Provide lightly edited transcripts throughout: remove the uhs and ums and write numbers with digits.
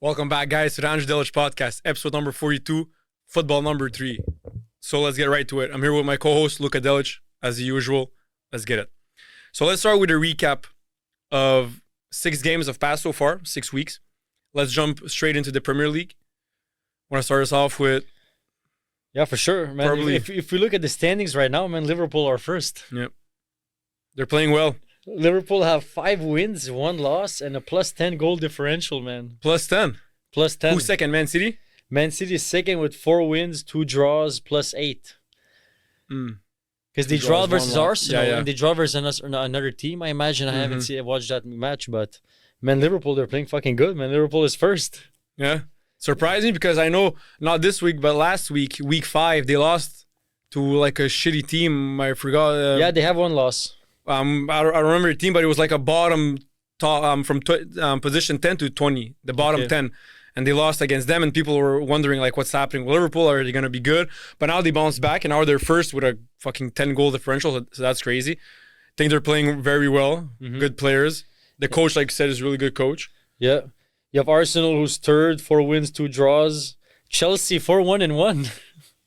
Welcome back, guys, to the Luka Delić podcast, episode number 42, football number 3. So let's get right to it. I'm here with my co-host, Luka Delić, as usual. Let's get it. So let's start with a recap of 6 games of past so far, 6 weeks. Let's jump straight into the Premier League. I want to start us off with... Yeah, for sure, man. Probably- If we look at the standings right now, man, Liverpool are first. Yep. They're playing well. Liverpool have 5 wins, 1 loss, and a plus 10 goal differential, man. Plus 10. Plus 10. Who's second, Man City? Man City is second with 4 wins, 2 draws, plus 8. Because they Two draw draws, versus 1 loss. Arsenal, Yeah. and they draw versus another team. I imagine I haven't watched that match, but man, Liverpool, they're playing fucking good, man. Liverpool is first. Yeah. Surprising because I know not this week, but last week, week 5, they lost to like a shitty team. I forgot. Yeah, they have 1 loss. I don't remember the team, but it was like a bottom top, from position 10 to 20, the bottom Okay. 10. And they lost against them, and people were wondering like, what's happening with Liverpool? Are they going to be good? But now they bounced back, and now they're first with a fucking 10 goal differential. So that's crazy. I think they're playing very well. Good players. The coach, like you said, is a really good coach. Yeah. You have Arsenal, who's third, 4 wins, 2 draws. Chelsea, 4-1-1.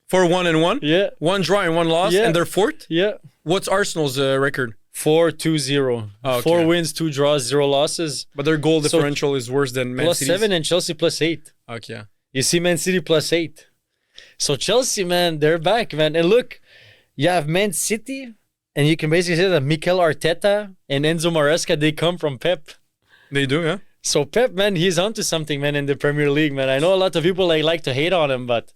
4-1-1. Yeah. 1 draw and 1 loss, Yeah. and they're fourth. Yeah. What's Arsenal's record? 4-2-0. Oh, okay. 4 wins, 2 draws, 0 losses. But their goal So- differential is worse than Man Plus City's. 7 and Chelsea plus 8. Okay, yeah. You see Man City plus 8. So Chelsea, man, they're back, man. And look, you have Man City, and you can basically say that Mikel Arteta and Enzo Maresca, they come from Pep. They do, yeah. So Pep, man, he's onto something, man, in the Premier League, man. I know a lot of people like to hate on him, but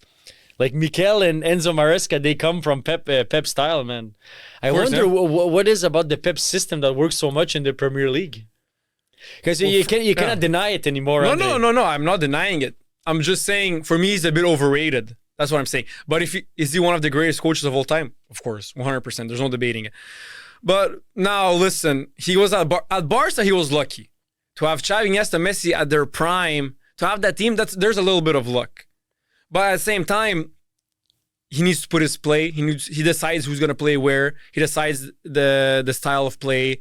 like Mikel and Enzo Maresca, they come from Pep style, man. I course, wonder yeah. what is about the Pep system that works so much in the Premier League. Because you cannot deny it anymore. Andre. No. I'm not denying it. I'm just saying, for me, he's a bit overrated. That's what I'm saying. But is he one of the greatest coaches of all time? Of course, 100%. There's no debating it. But now, listen, he was at Barca, he was lucky. To have Xavi, Iniesta, Messi at their prime, to have that team, there's a little bit of luck. But at the same time, he needs to put his play. He decides who's going to play where. He decides the style of play.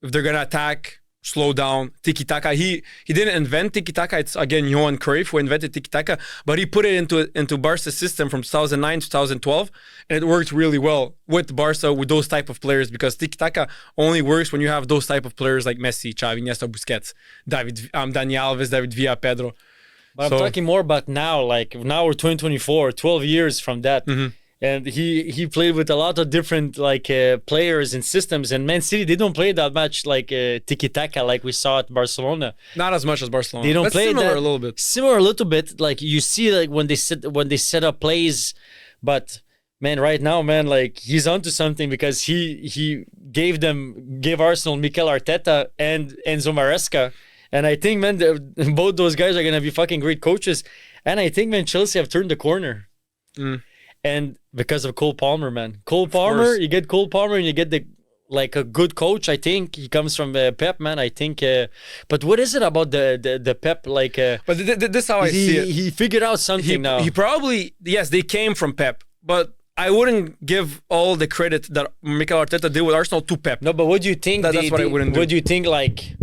If they're going to attack, slow down, tiki-taka. He didn't invent tiki-taka. It's, again, Johan Cruyff who invented tiki-taka. But he put it into Barca's system from 2009 to 2012. And it worked really well with Barca, with those type of players. Because tiki-taka only works when you have those type of players like Messi, Xavi, Iniesta, Busquets, Dani Alves, David Villa, Pedro. But I'm talking more about now. Like now we're 2024, 12 years from that. And he played with a lot of different players and systems. And Man City, they don't play that much like tiki-taka like we saw at Barcelona. Not as much as Barcelona. They don't That's play similar that, a little bit. Similar a little bit. Like you see like when they set up plays, but man, right now, man, like he's onto something because he gave Arsenal Mikel Arteta and Enzo Maresca. And I think, man, both those guys are going to be fucking great coaches. And I think, man, Chelsea have turned the corner. And because of Cole Palmer, man. You get Cole Palmer and you get a good coach. I think he comes from Pep, man. I think. But what is it about the Pep? But this is how I see it. He figured out something now. He probably, yes, they came from Pep. But I wouldn't give all the credit that Mikel Arteta did with Arsenal to Pep. No, but what do you think? That's what I wouldn't do. What do you think, like...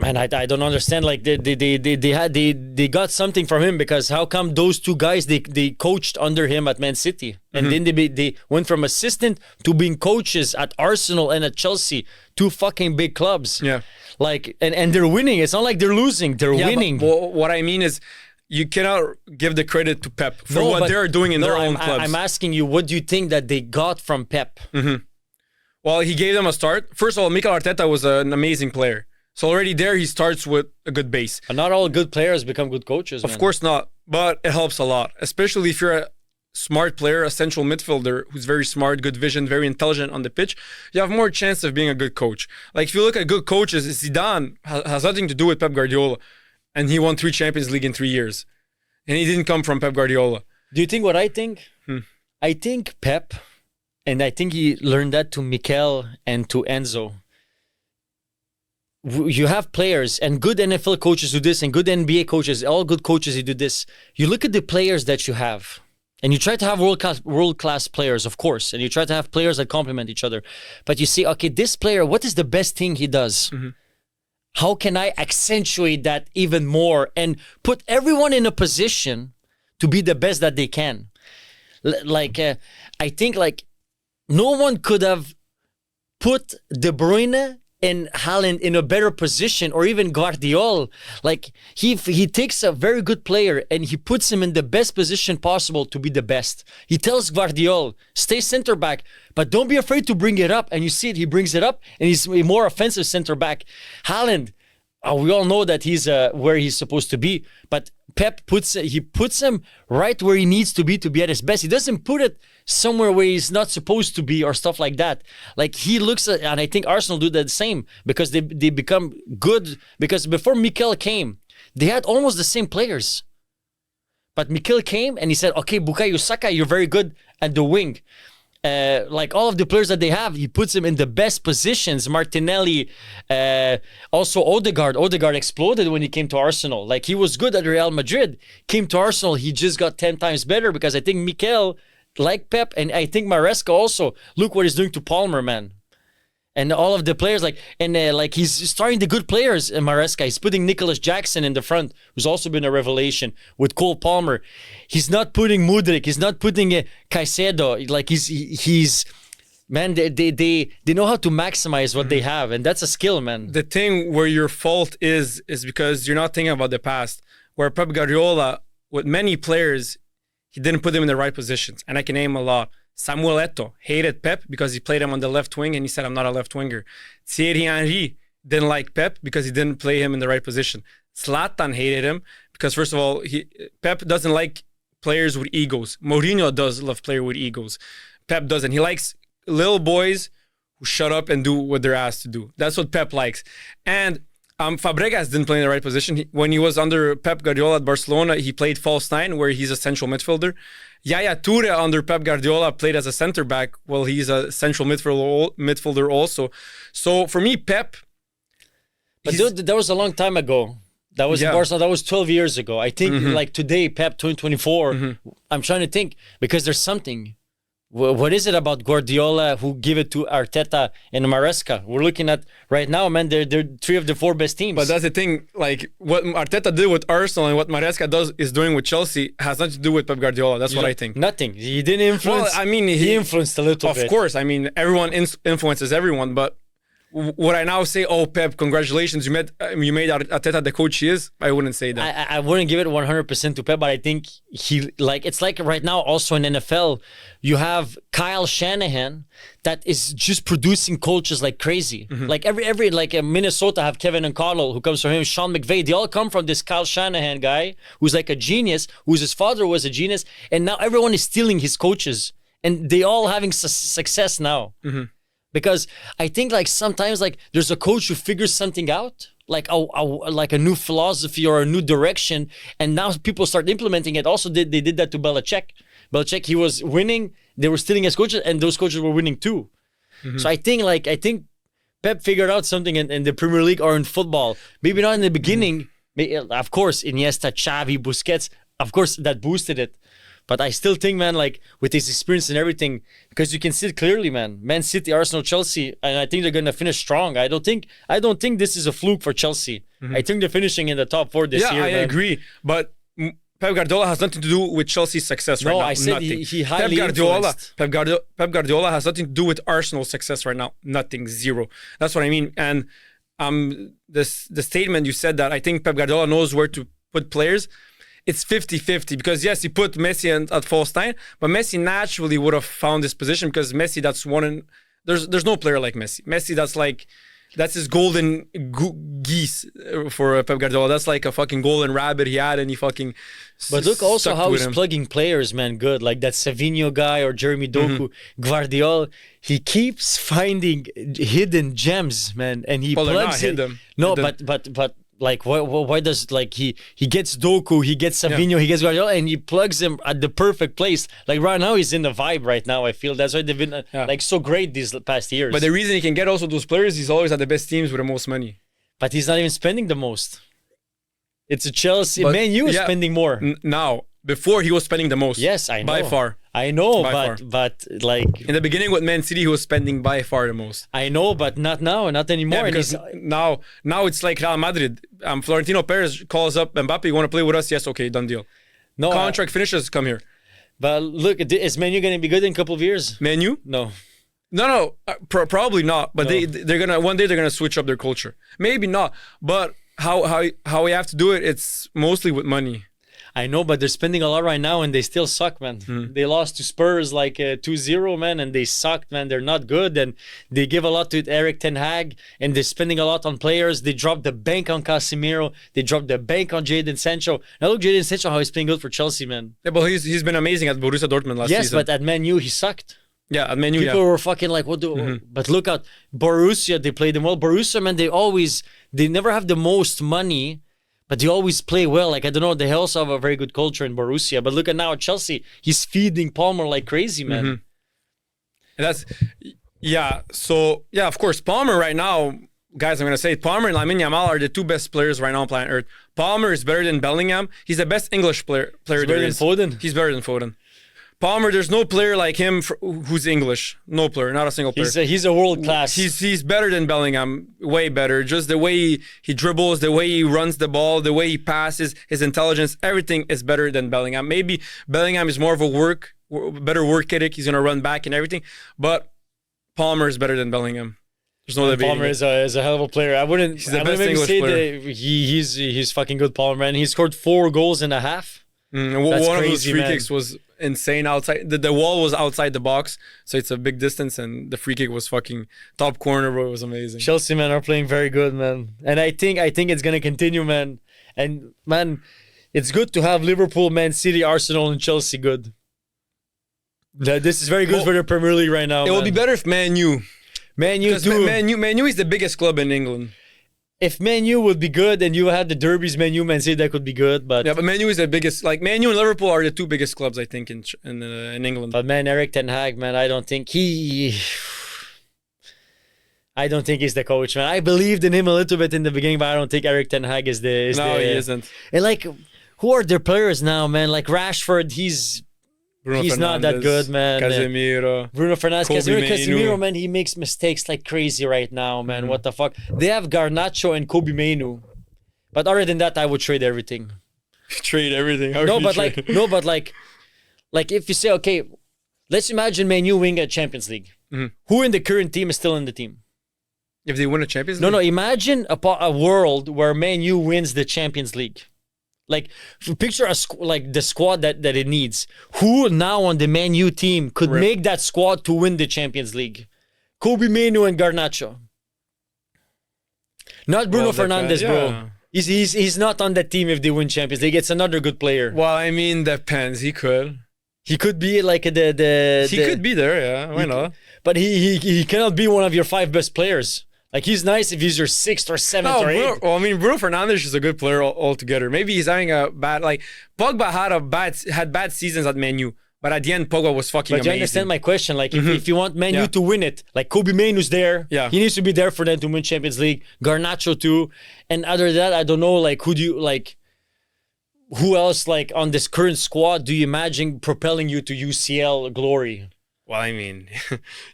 Man, I don't understand. Like they got something from him because how come those 2 guys they coached under him at Man City and then they went from assistant to being coaches at Arsenal and at Chelsea, 2 fucking big clubs. Yeah, like and they're winning. It's not like they're losing. They're winning. But what I mean is, you cannot give the credit to Pep for what they're doing in their own clubs. I'm asking you, what do you think that they got from Pep? Well, he gave them a start. First of all, Mikel Arteta was an amazing player. So already there, he starts with a good base. And not all good players become good coaches. Of course not, but it helps a lot, especially if you're a smart player, a central midfielder who's very smart, good vision, very intelligent on the pitch. You have more chance of being a good coach. Like if you look at good coaches, Zidane has nothing to do with Pep Guardiola, and he won 3 Champions League in 3 years, and he didn't come from Pep Guardiola. Do you think what I think? I think Pep, and I think he learned that to Mikel and to Enzo. You have players and good NFL coaches do this and good NBA coaches, all good coaches who do this. You look at the players that you have and you try to have world class players, of course, and you try to have players that complement each other. But you see, okay, this player, what is the best thing he does? how can I accentuate that even more and put everyone in a position to be the best that they can? I think like no one could have put De Bruyne and Haaland in a better position, or even Guardiola. Like he takes a very good player and he puts him in the best position possible to be the best. He tells Guardiola, stay center back, but don't be afraid to bring it up. And you see it, he brings it up and he's a more offensive center back. Haaland, we all know that he's where he's supposed to be, but Pep puts him right where he needs to be at his best. He doesn't put it somewhere where he's not supposed to be or stuff like that. Like he looks at, and I think Arsenal do the same because they become good. Because before Mikel came, they had almost the same players. But Mikel came and he said, okay, Bukayo Saka, you're very good at the wing. Like all of the players that they have, he puts them in the best positions. Martinelli, also Odegaard. Odegaard exploded when he came to Arsenal. Like he was good at Real Madrid. Came to Arsenal, he just got 10 times better because I think Mikel, like Pep, and I think Maresca also, look what he's doing to Palmer, man. And all of the players, like he's starting the good players in Maresca. He's putting Nicholas Jackson in the front, who's also been a revelation with Cole Palmer. He's not putting Mudryk. He's not putting Caicedo. Like he's man, they know how to maximize what they have, and that's a skill, man. The thing where your fault is because you're not thinking about the past. Where Pep Guardiola, with many players, he didn't put them in the right positions, and I can name a lot. Samuel Eto'o hated Pep because he played him on the left wing and he said, I'm not a left winger. Thierry Henry didn't like Pep because he didn't play him in the right position. Zlatan hated him because, first of all, Pep doesn't like players with egos. Mourinho does love players with egos. Pep doesn't. He likes little boys who shut up and do what they're asked to do. That's what Pep likes. And Fabregas didn't play in the right position. When he was under Pep Guardiola at Barcelona, he played false nine, where he's a central midfielder. Yaya Toure under Pep Guardiola played as a center back. Well, he's a central midfielder also. So for me, Pep. But dude, that was a long time ago. That was in Barcelona. That was 12 years ago. I think like today, Pep 2024. I'm trying to think because there's something. What is it about Guardiola who give it to Arteta and Maresca? We're looking at right now, man. They're three of the four best teams. But that's the thing. Like what Arteta did with Arsenal and what Maresca is doing with Chelsea has nothing to do with Pep Guardiola. That's what I think. Nothing. He didn't influence. Well, I mean, he influenced a little bit. Of course. I mean, everyone influences everyone. But would I now say, "Oh, Pep, congratulations, you made Arteta the coach he is"? I wouldn't say that. I wouldn't give it 100% to Pep, but I think it's like right now also in NFL, you have Kyle Shanahan that is just producing coaches like crazy. Like every like Minnesota have Kevin O'Connell who comes from him, Sean McVay. They all come from this Kyle Shanahan guy who's like a genius, his father was a genius, and now everyone is stealing his coaches, and they all having success now. Because I think like sometimes like there's a coach who figures something out, like a new philosophy or a new direction, and now people start implementing it. Also, they did that to Belichick. Belichick, he was winning, they were stealing his coaches, and those coaches were winning too. So I think Pep figured out something in the Premier League or in football. Maybe not in the beginning. Of course, Iniesta, Xavi, Busquets, of course that boosted it. But I still think, man, like with his experience and everything, because you can see it clearly, man. Man City, Arsenal, Chelsea, and I think they're gonna finish strong. I don't think this is a fluke for Chelsea. I think they're finishing in the top 4 this year. Yeah, I agree. But Pep Guardiola has nothing to do with Chelsea's success right now. No, I said nothing. he highly influenced. Pep Guardiola has nothing to do with Arsenal's success right now. Nothing, zero. That's what I mean. And the statement you said that I think Pep Guardiola knows where to put players. It's 50-50 because yes, he put Messi at false nine, but Messi naturally would have found this position because Messi, that's one in, there's no player like Messi. Messi, that's his golden geese for Pep Guardiola. That's like a fucking golden rabbit he had, and he fucking. But look also how he's plugging players, man. Good, like that Savinho guy or Jeremy Doku, Guardiola. He keeps finding hidden gems, man, and he plugs them. No, but. Like why does like he gets Doku, he gets Savinho, he gets Guardiola, and he plugs them at the perfect place. Like right now he's in the vibe right now. I feel that's why they've been like so great these past years. But the reason he can get also those players, he's always at the best teams with the most money. But he's not even spending the most. It's a Chelsea. Man, you is spending more now. Before he was spending the most. Yes, I know. By far. I know, By far. but like In the beginning with Man City, he was spending by far the most. I know, but not now, not anymore. Yeah, And because now it's like Real Madrid. Florentino Perez calls up Mbappe, you want to play with us? Yes, okay, done deal. no Contract finishes, come here. but look, is Menu going to be good in a couple of years? Man U? No. No, probably not. But No. they're gonna one day they're gonna switch up their culture. Maybe not. But how we have to do it? It's mostly with money. I know, but they're spending a lot right now and they still suck, man. They lost to Spurs like 2-0, man, and they sucked, man. They're not good. And they give a lot to Eric Ten Hag and they're spending a lot on players. They dropped the bank on Casemiro. They dropped the bank on Jadon Sancho. Now look, Jadon Sancho, how he's playing good for Chelsea, man. Yeah, but he's been amazing at Borussia Dortmund last Yes, season. but at Man U, he sucked. Yeah, at Man U, People yeah. were fucking like, what do... But look at Borussia, they played them well. Borussia, man, they never have the most money, but they always play well. Like, I don't know, they also have a very good culture in Borussia. But look at now at Chelsea, he's feeding Palmer like crazy, man. And that's yeah. So yeah, of course, Palmer right now, guys. I'm gonna say Palmer and Lamine Yamal are the two best players right now on planet Earth. Palmer is better than Bellingham. He's the best English player Better there than is. Foden. He's better than Foden. Palmer, there's no player like him who's English. No player, not a single player. He's a world class. He's better than Bellingham, way better. Just the way he dribbles, the way he runs the ball, the way he passes, his intelligence, everything is better than Bellingham. Maybe Bellingham is more of a better work ethic. He's gonna run back and everything, but Palmer is better than Bellingham. There's no debate. Palmer is a hell of a player. I wouldn't. He's the I best wouldn't maybe English say player. that he's fucking good, Palmer, man. He scored 4 goals and a half. And That's one of those crazy, free man. kicks was insane outside. The wall was outside the box, so it's a big distance, and the free kick was fucking top corner, bro. It was amazing. Chelsea, man, are playing very good, man. And I think it's gonna continue, man. And man, it's good to have Liverpool, Man City, Arsenal, and Chelsea good. This is very good Well, for the Premier League right now. It would be better if Man U. Man U Because too. Man U is the biggest club in England. If Man U would be good and you had the derbies, Man U, Man City, that could be good. But Yeah, but Man U is the biggest. Like Man U and Liverpool are the two biggest clubs, I think, in England. But man, Eric Ten Hag, man, I don't think he's the coach, man. I believed in him a little bit in the beginning, but I don't think Eric Ten Hag is the. No, he isn't. And like, who are their players now, man? Like Rashford, he's not that good, man. Casemiro. Bruno Fernandes, Kobe Casemiro, Mainoo. man, he makes mistakes like crazy right now, man. What the fuck? They have Garnacho and Kobe Mainoo. But other than that, I would trade everything. Trade everything. How No, would you but trade? like if you say, okay, let's imagine Man U win a Champions League. Who in the current team is still in the team? If they win a Champions No, League? no. Imagine a world where Man U wins the Champions League. Like, picture like the squad that it needs. Who now on the Man U team could Rip. make that squad to win the Champions League? Kobe Mainoo and Garnacho. Not Bruno Well, that guy- Fernandes, bro. yeah. He's not on that team if they win Champions League. It's another good player. Well, I mean, depends. He could. He could be like He could be there, yeah. Why not? But he cannot be one of your 5 best players. Like, he's nice if he's your 6th or 7th No, or 8th. Bruno Fernandes is a good player altogether. Maybe he's having a bad, like, Pogba had bad seasons at Man U, but at the end, Pogba was fucking But amazing. you understand my question? Like, if you want Man U Yeah. to win it, like Kobe Mainoo's there. Yeah. He needs to be there for them to win Champions League. Garnacho too. And other than that, I don't know, like, who else, like, on this current squad do you imagine propelling you to UCL glory? Well, I mean,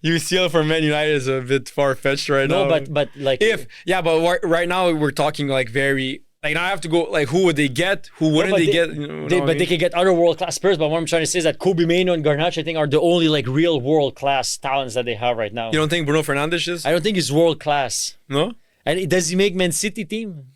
UCL for Man United is a bit far-fetched right now. No, but like... but right now we're talking like very... Like, now I have to go, like, who would they get? Who wouldn't but they they- get? You know what I but mean? they could get other world-class players. But what I'm trying to say is that Kobe Mainoo and Garnacho, I think, are the only, like, real world-class talents that they have right now. You don't think Bruno Fernandes is? I don't think he's world-class. No? And does he make Man City team?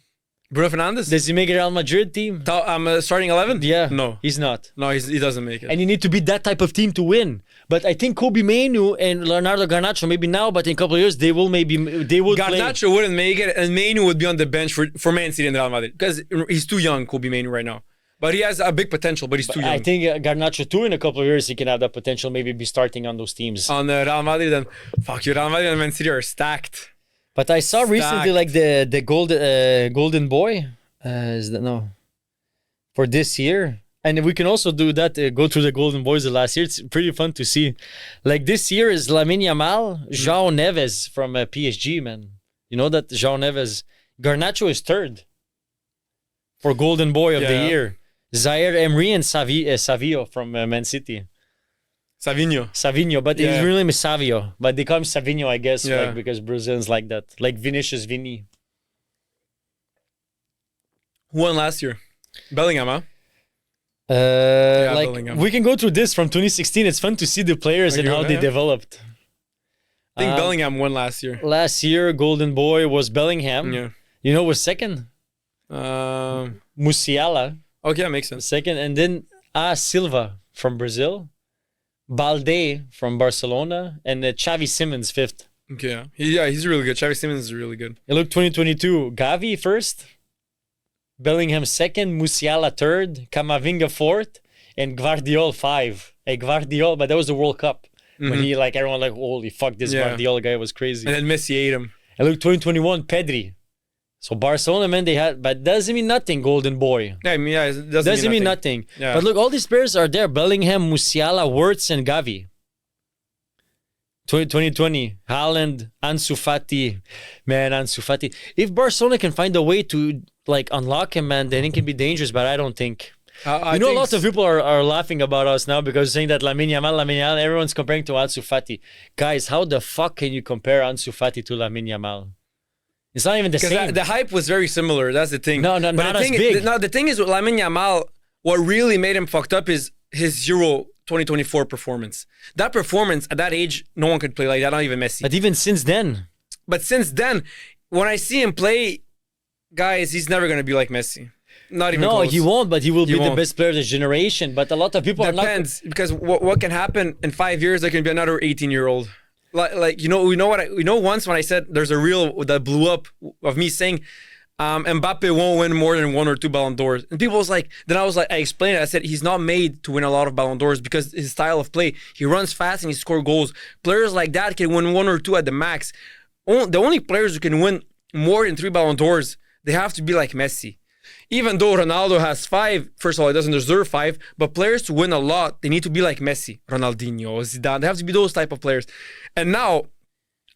Bruno Fernandes? Does he make a Real Madrid team? Starting 11? Yeah. No. He's not. No, he doesn't make it. And you need to be that type of team to win. But I think Kobe Mainoo and Leonardo Garnacho, maybe now, but in a couple of years, they would play. Garnacho wouldn't make it, and Mainoo would be on the bench for Man City and Real Madrid because he's too young, Kobe Mainoo, right now. But he has a big potential, but he's too young. I think Garnacho too, in a couple of years, he can have that potential, maybe be starting on those teams. On Real Madrid, then fuck you, Real Madrid and Man City are stacked. But I saw recently, like, the golden boy, is that no? For this year. And we can also do that, go through the Golden Boys the last year. It's pretty fun to see. Like, this year is Lamine Yamal, João Neves from PSG, man. You know that João Neves. Garnacho is 3rd for Golden Boy of the Yeah. Year. Zaire Emery and Savio from Man City. Savinho. But his real name is Savio. But they call him Savinho, I guess, Yeah. like, because Brazilians like that. Like Vinicius Vini. Who won last year? Bellingham, huh? Like Bellingham. we can go through this from 2016. It's fun to see the players and Okay, how they yeah. developed. I think Bellingham won last year. Last year, Golden Boy was Bellingham. Yeah. You know, who was second? Musiala, Okay, that makes sense. second, and then Silva from Brazil, Balde from Barcelona, and Xavi Simons fifth. Okay, yeah. He's really good. Xavi Simons is really good. And look, 2022, Gavi first, Bellingham second, Musiala third, Camavinga fourth, and Guardiol five. Hey, Guardiol, but that was the World Cup. When he, like, everyone like, holy fuck, this Yeah. Guardiola guy was crazy. And then Messi ate him. And look, 2021, Pedri. So Barcelona, man, they had, but doesn't mean nothing, Golden Boy. Yeah, I mean, yeah, it Doesn't mean nothing. Yeah. But look, all these players are there. Bellingham, Musiala, Wirtz, and Gavi. 2020, Haaland, Ansu Fati. Man, Ansu Fati. If Barcelona can find a way to, like, unlock him, man, then it can be dangerous, but I don't think. I You know, think lots of people are laughing about us now because saying that Lamine Yamal, everyone's comparing to Ansu Fati. Guys, how the fuck can you compare Ansu Fati to Lamine Yamal? It's not even the same. Because the hype was very similar. That's the thing. No, But not the as thing, big. No, the thing is with Lamine Yamal, what really made him fucked up is his Euro 2024 performance. That performance at that age, no one could play like that. Not even Messi. But even since then, But since then, when I see him play, guys, he's never gonna be like Messi. Not even no, close. he won't. But he will be the won't. best player of this generation. But a lot of people are not. Depends, because what can happen in 5 years? There can be another 18-year-old. Like you know what once when I said there's a reel that blew up of me saying Mbappe won't win more than 1 or 2 Ballon d'Ors, and people was like, then I was like, I explained it. I said he's not made to win a lot of Ballon d'Ors because his style of play, he runs fast and he scores goals. Players like that can win 1 or 2 at the max. The only players who can win more than 3 Ballon d'Ors, they have to be like Messi. Even though Ronaldo has 5, first of all, he doesn't deserve 5, but players to win a lot, they need to be like Messi, Ronaldinho, Zidane. They have to be those type of players. And now,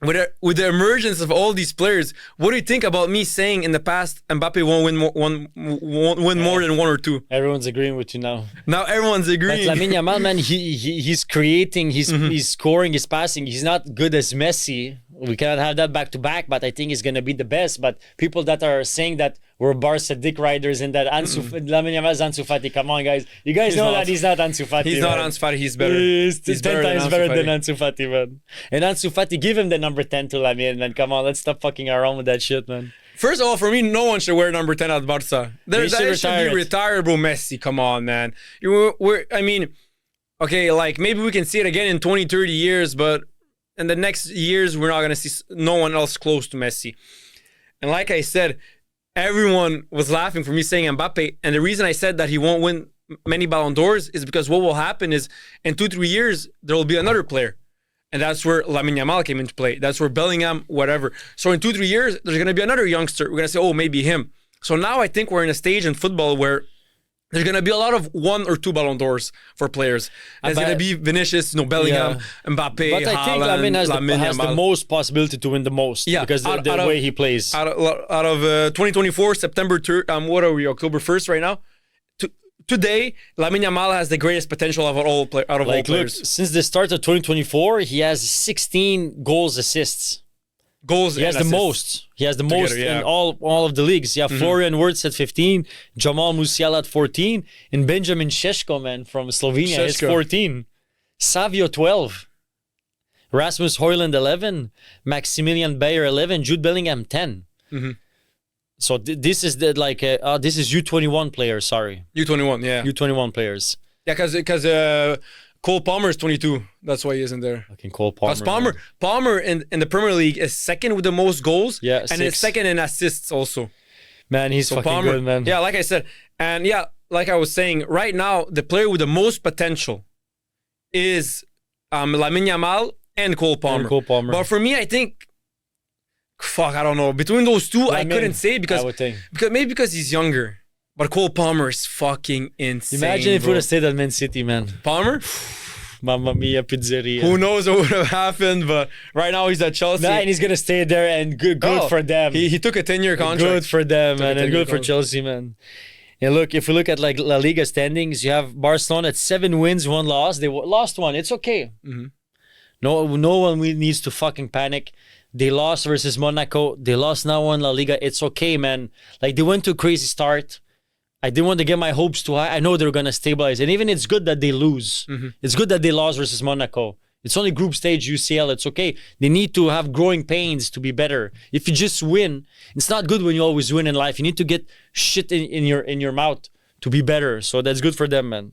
with the emergence of all these players, what do you think about me saying in the past Mbappe won't win more than 1 or 2? Everyone's agreeing with you now. Now everyone's But agreeing. Lamine Yamal, man, he's creating, he's scoring, he's passing. He's not good as Messi. We cannot have that back to back, but I think he's gonna be the best. But people that are saying that we're Barca dick riders and that Lamine Yamal is Ansu Fati, come on, guys. You guys know not. that he's not Ansu Fati. He's not man. Ansu Fati, he's better. He's 10 times better than Ansu Fati. Ansu Fati, man. And Ansu Fati, give him the number 10 to Lamine, man. Come on, let's stop fucking around with that shit, man. First of all, for me, no one should wear number 10 at Barca. They should That retire should it. be retired, bro. Messi, come on, man. Okay, like maybe we can see it again in 20, 30 years, but in the next years, we're not going to see no one else close to Messi. And like I said, everyone was laughing for me saying Mbappe. And the reason I said that he won't win many Ballon d'Ors is because what will happen is in 2-3 years, there will be another player. And that's where Lamine Yamal came into play. That's where Bellingham, whatever. So in 2-3 years, there's going to be another youngster. We're going to say, oh, maybe him. So now I think we're in a stage in football where there's going to be a lot of 1 or 2 Ballon d'Ors for players. It's going to be Vinicius, Bellingham, Mbappe, But I think Haaland, Lamine has the Yamal. most possibility to win the most. Yeah, Because out the of- way he plays. Out of 2024, September 3rd, what are we, October 1st right now? Today, Lamine Yamal has the greatest potential of all Like, look, players. since the start of 2024, he has 16 goals, assists. Goals He has and the assists. most. He has the most yeah. in all of the leagues. Yeah, Florian Wirtz at 15, Jamal Musiala at 14, and Benjamin Šeško, man, from Slovenia is Šeško. 14. Savio 12. Rasmus Højlund 11, Maximilian Bayer 11, Jude Bellingham 10. So this is this is U21 players. Sorry, U21, yeah. U21 players. Yeah, because Cole Palmer is 22. That's why he isn't there. Fucking Cole Palmer. Because Palmer in the Premier League is second with the most goals. Yeah, and 6. is second in assists also. Man, he's So fucking Palmer, good, man. yeah, like I said, and yeah, like I was saying, right now the player with the most potential is Lamine Yamal and Cole Palmer. And Cole Palmer. But for me, I think, I don't know. Between those two, I Lamine, couldn't say I because would think. because he's younger. But Cole Palmer is fucking insane. Imagine if we bro. would have stayed at Man City, man. Palmer. Mamma mia, pizzeria. Who knows what would have happened, but right now he's at Chelsea. Nah, and he's gonna stay there, and good Oh, for them. He took a 10-year contract. Good for them, man, and a 10-year good for contract. Chelsea, man. And look, if we look at like La Liga standings, you have Barcelona at 7 wins, 1 loss. They lost 1. It's okay. No one needs to fucking panic. They lost versus Monaco. They lost now in La Liga. It's okay, man. Like, they went to a crazy start. I didn't want to get my hopes too high. I know they're going to stabilize. And even it's good that they lose. It's good that they lost versus Monaco. It's only group stage UCL. It's okay. They need to have growing pains to be better. If you just win, it's not good when you always win in life. You need to get shit in your mouth to be better. So that's good for them, man.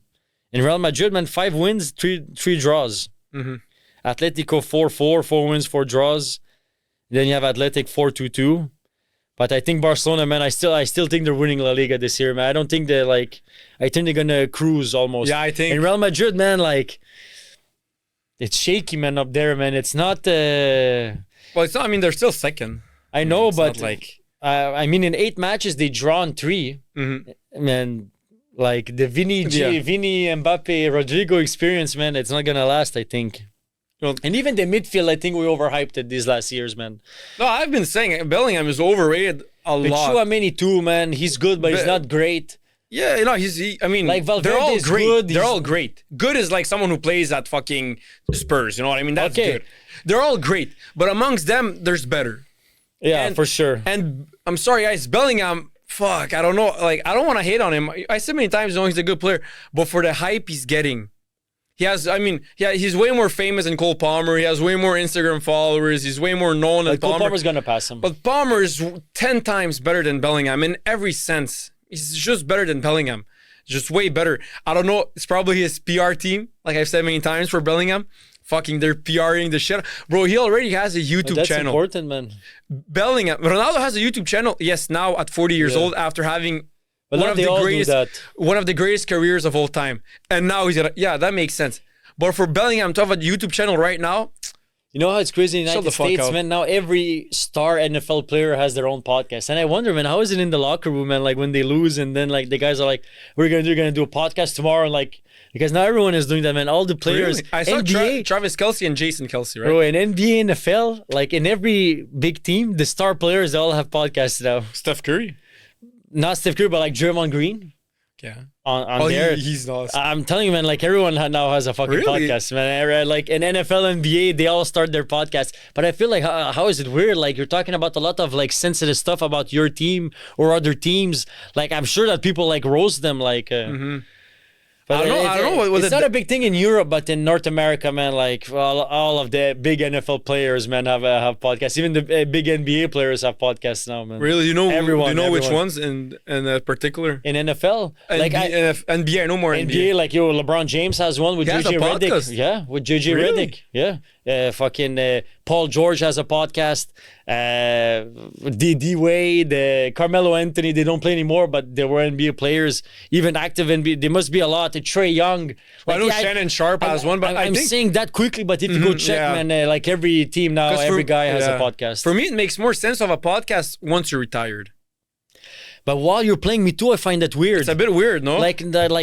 In Real Madrid, man, 5 wins, 3 draws. Atletico 4-4, 4 wins, 4 draws. Then you have Athletic 4-2-2. But I think Barcelona, man, I still think they're winning La Liga this year, man. I don't think they're like, I think they're gonna cruise almost. Yeah, I think. In Real Madrid, man, like, it's shaky, man, up there, man. It's not. Well, it's not. I mean, they're still second. I know, it's but not like. I mean, in 8 matches they drawn 3. Man, like the Vini, Mbappe, Rodrigo experience, man, it's not gonna last. I think. Well, and even the midfield, I think we overhyped it these last years, man. No, I've been saying Bellingham is overrated a lot. Chouameni too, man. He's good, but he's not great. Yeah, you know, I mean, like Valverde they're all is great. good. They're all great. Good is like someone who plays at fucking Spurs. You know what I mean? That's good. They're all great, but amongst them, there's better. Yeah, for sure. And I'm sorry, guys, Bellingham. Fuck, I don't know. Like, I don't want to hate on him. I said many times, he's a good player, but for the hype he's getting. He has, I mean, yeah, he's way more famous than Cole Palmer. He has way more Instagram followers. He's way more known than Palmer. Cole Palmer's going to pass him. But Palmer is 10 times better than Bellingham in every sense. He's just better than Bellingham. Just way better. I don't know. It's probably his PR team, like I've said many times for Bellingham. Fucking, they're PRing the shit. Bro, he already has a YouTube channel. That's important, man. Bellingham. Ronaldo has a YouTube channel. Yes, now at 40 years old after having one of the greatest careers of all time. And now he's gonna, yeah, that makes sense. But for Bellingham to have a YouTube channel right now, you know how it's crazy in the United States, man? Now every star NFL player has their own podcast. And I wonder, man, how is it in the locker room, man? Like when they lose and then like the guys are like, we're gonna do a podcast tomorrow, and like, because now everyone is doing that, man. All the players. Really? I saw NBA, Travis Kelce and Jason Kelce, right? Bro, in NBA, NFL, like in every big team, the star players, they all have podcasts now. Steph Curry? Not Steph Curry, but like Draymond Green. Yeah. On there. He's lost. I'm telling you, man, like everyone now has a fucking podcast, man. Like in NFL, NBA, they all start their podcast. But I feel like, how is it weird? Like you're talking about a lot of like sensitive stuff about your team or other teams. Like I'm sure that people like roast them, like... But I don't know. It's not a big thing in Europe, but in North America, man, like all of the big NFL players, man, have podcasts. Even the big NBA players have podcasts now, man. Really? You know, everyone, which ones in particular? In NFL? Like NBA, no more NBA. NBA, like LeBron James has one with JJ Redick. Yeah, with JJ Redick. Yeah. Paul George has a podcast. D Wade, Carmelo Anthony, they don't play anymore, but they were NBA players, even active NBA. There must be a lot. Trae Young. Well, I know Shannon Sharp has one, but I'm saying that quickly. But if you go check, man, like every team now, every guy has a podcast. For me, it makes more sense to have a podcast once you're retired. But while you're playing Me Too, I find that weird. It's a bit weird, no? Like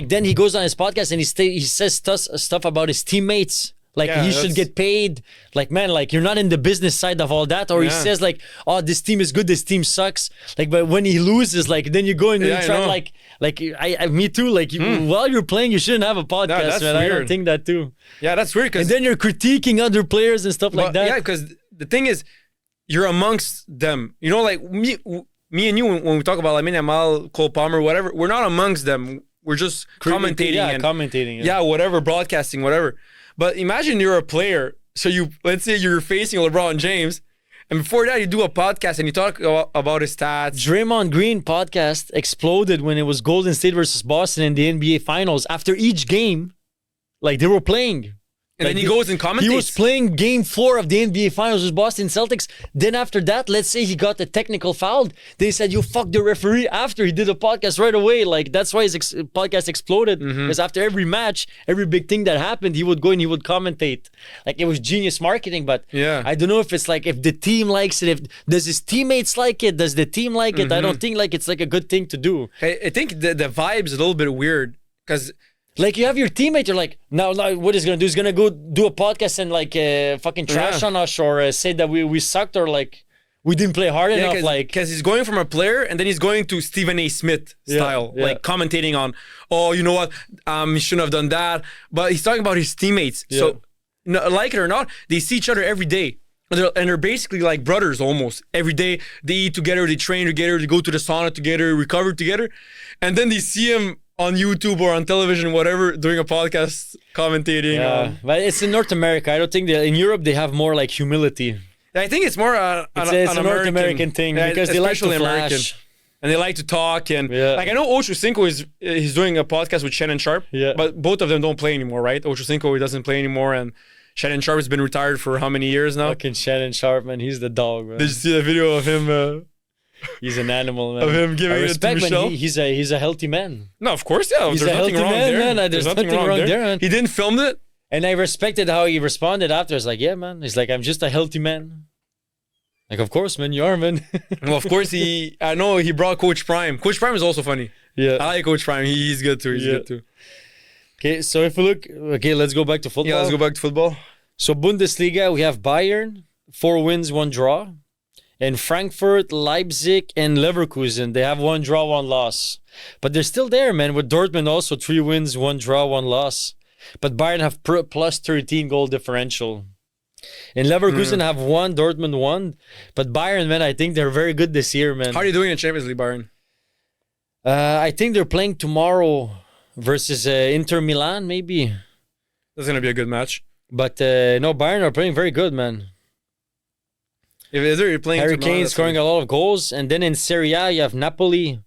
then he goes on his podcast and he says stuff about his teammates. Like he should get paid. Like, man, like you're not in the business side of all that. Or he says like, oh, this team is good, this team sucks. Like, but when he loses, like then you go and you try like Me Too. Like while you're playing, you shouldn't have a podcast, man. Weird. I don't think that too. Yeah, that's weird. And then you're critiquing other players and stuff like that. Yeah, because the thing is, you're amongst them. You know, like me and you, when we talk about Lamine Yamal, Cole Palmer, whatever, we're not amongst them. We're just commentating. Yeah, whatever, broadcasting, whatever. But imagine you're a player. So let's say you're facing LeBron James, and before that you do a podcast and you talk about his stats. Draymond Green podcast exploded when it was Golden State versus Boston in the NBA Finals. After each game, like they were playing. And then he goes and commentates. He was playing game 4 of the NBA Finals with Boston Celtics. Then after that, let's say he got a technical foul. They said, you fucked the referee after he did a podcast right away. Like, that's why his podcast exploded. Because after every match, every big thing that happened, he would go and he would commentate. Like, it was genius marketing. But I don't know if it's like, if the team likes it, does his teammates like it? Does the team like it? I don't think like it's like a good thing to do. I think the vibe's a little bit weird. Because... like you have your teammate, you're like, now what he's gonna do? He's gonna go do a podcast and like fucking trash on us or say that we sucked or like, we didn't play hard enough. Because he's going from a player and then he's going to Stephen A. Smith style, yeah. like commentating on, oh, you know what, he shouldn't have done that. But he's talking about his teammates. Yeah. So, like it or not, they see each other every day. And they're basically like brothers almost. Every day they eat together, they train together, they go to the sauna together, recover together. And then they see him on YouTube or on television, whatever, doing a podcast commentating. Yeah, but it's in North America. I don't think in Europe they have more like humility. I think it's more It's a North American thing because they like to flash. And they like to talk. And Yeah. like I know Ocho Cinco he's doing a podcast with Shannon Sharp. Yeah. But both of them don't play anymore, right? Ocho Cinco he doesn't play anymore, and Shannon Sharp has been retired for how many years now? Fucking Shannon Sharp, man. He's the dog, man. Did you see the video of him? He's an animal, man. Of him giving I it to respect, Michelle? man. He's a healthy man. No, of course, yeah. He's There's a nothing healthy wrong man, there. man. There's nothing wrong there, man. He didn't film it. And I respected how he responded after. It's like, yeah, man. He's like, I'm just a healthy man. Like, of course, man. You are, man. Well, of course, I know he brought Coach Prime. Coach Prime is also funny. Yeah. I like Coach Prime. He's good too. He's Yeah. good too. Okay, so if we look, let's go back to football. Yeah, let's go back to football. So Bundesliga, we have Bayern, 4 wins, 1 draw. And Frankfurt, Leipzig, and Leverkusen, they have 1 draw, 1 loss. But they're still there, man. With Dortmund also 3 wins, 1 draw, 1 loss. But Bayern have plus 13 goal differential. And Leverkusen have 1, Dortmund 1. But Bayern, man, I think they're very good this year, man. How are you doing in Champions League, Bayern? I think they're playing tomorrow versus Inter Milan, maybe. That's gonna be a good match. But no, Bayern are playing very good, man. If they're playing Harry tomorrow, Kane that's scoring a lot of goals. And then in Serie A, you have Napoli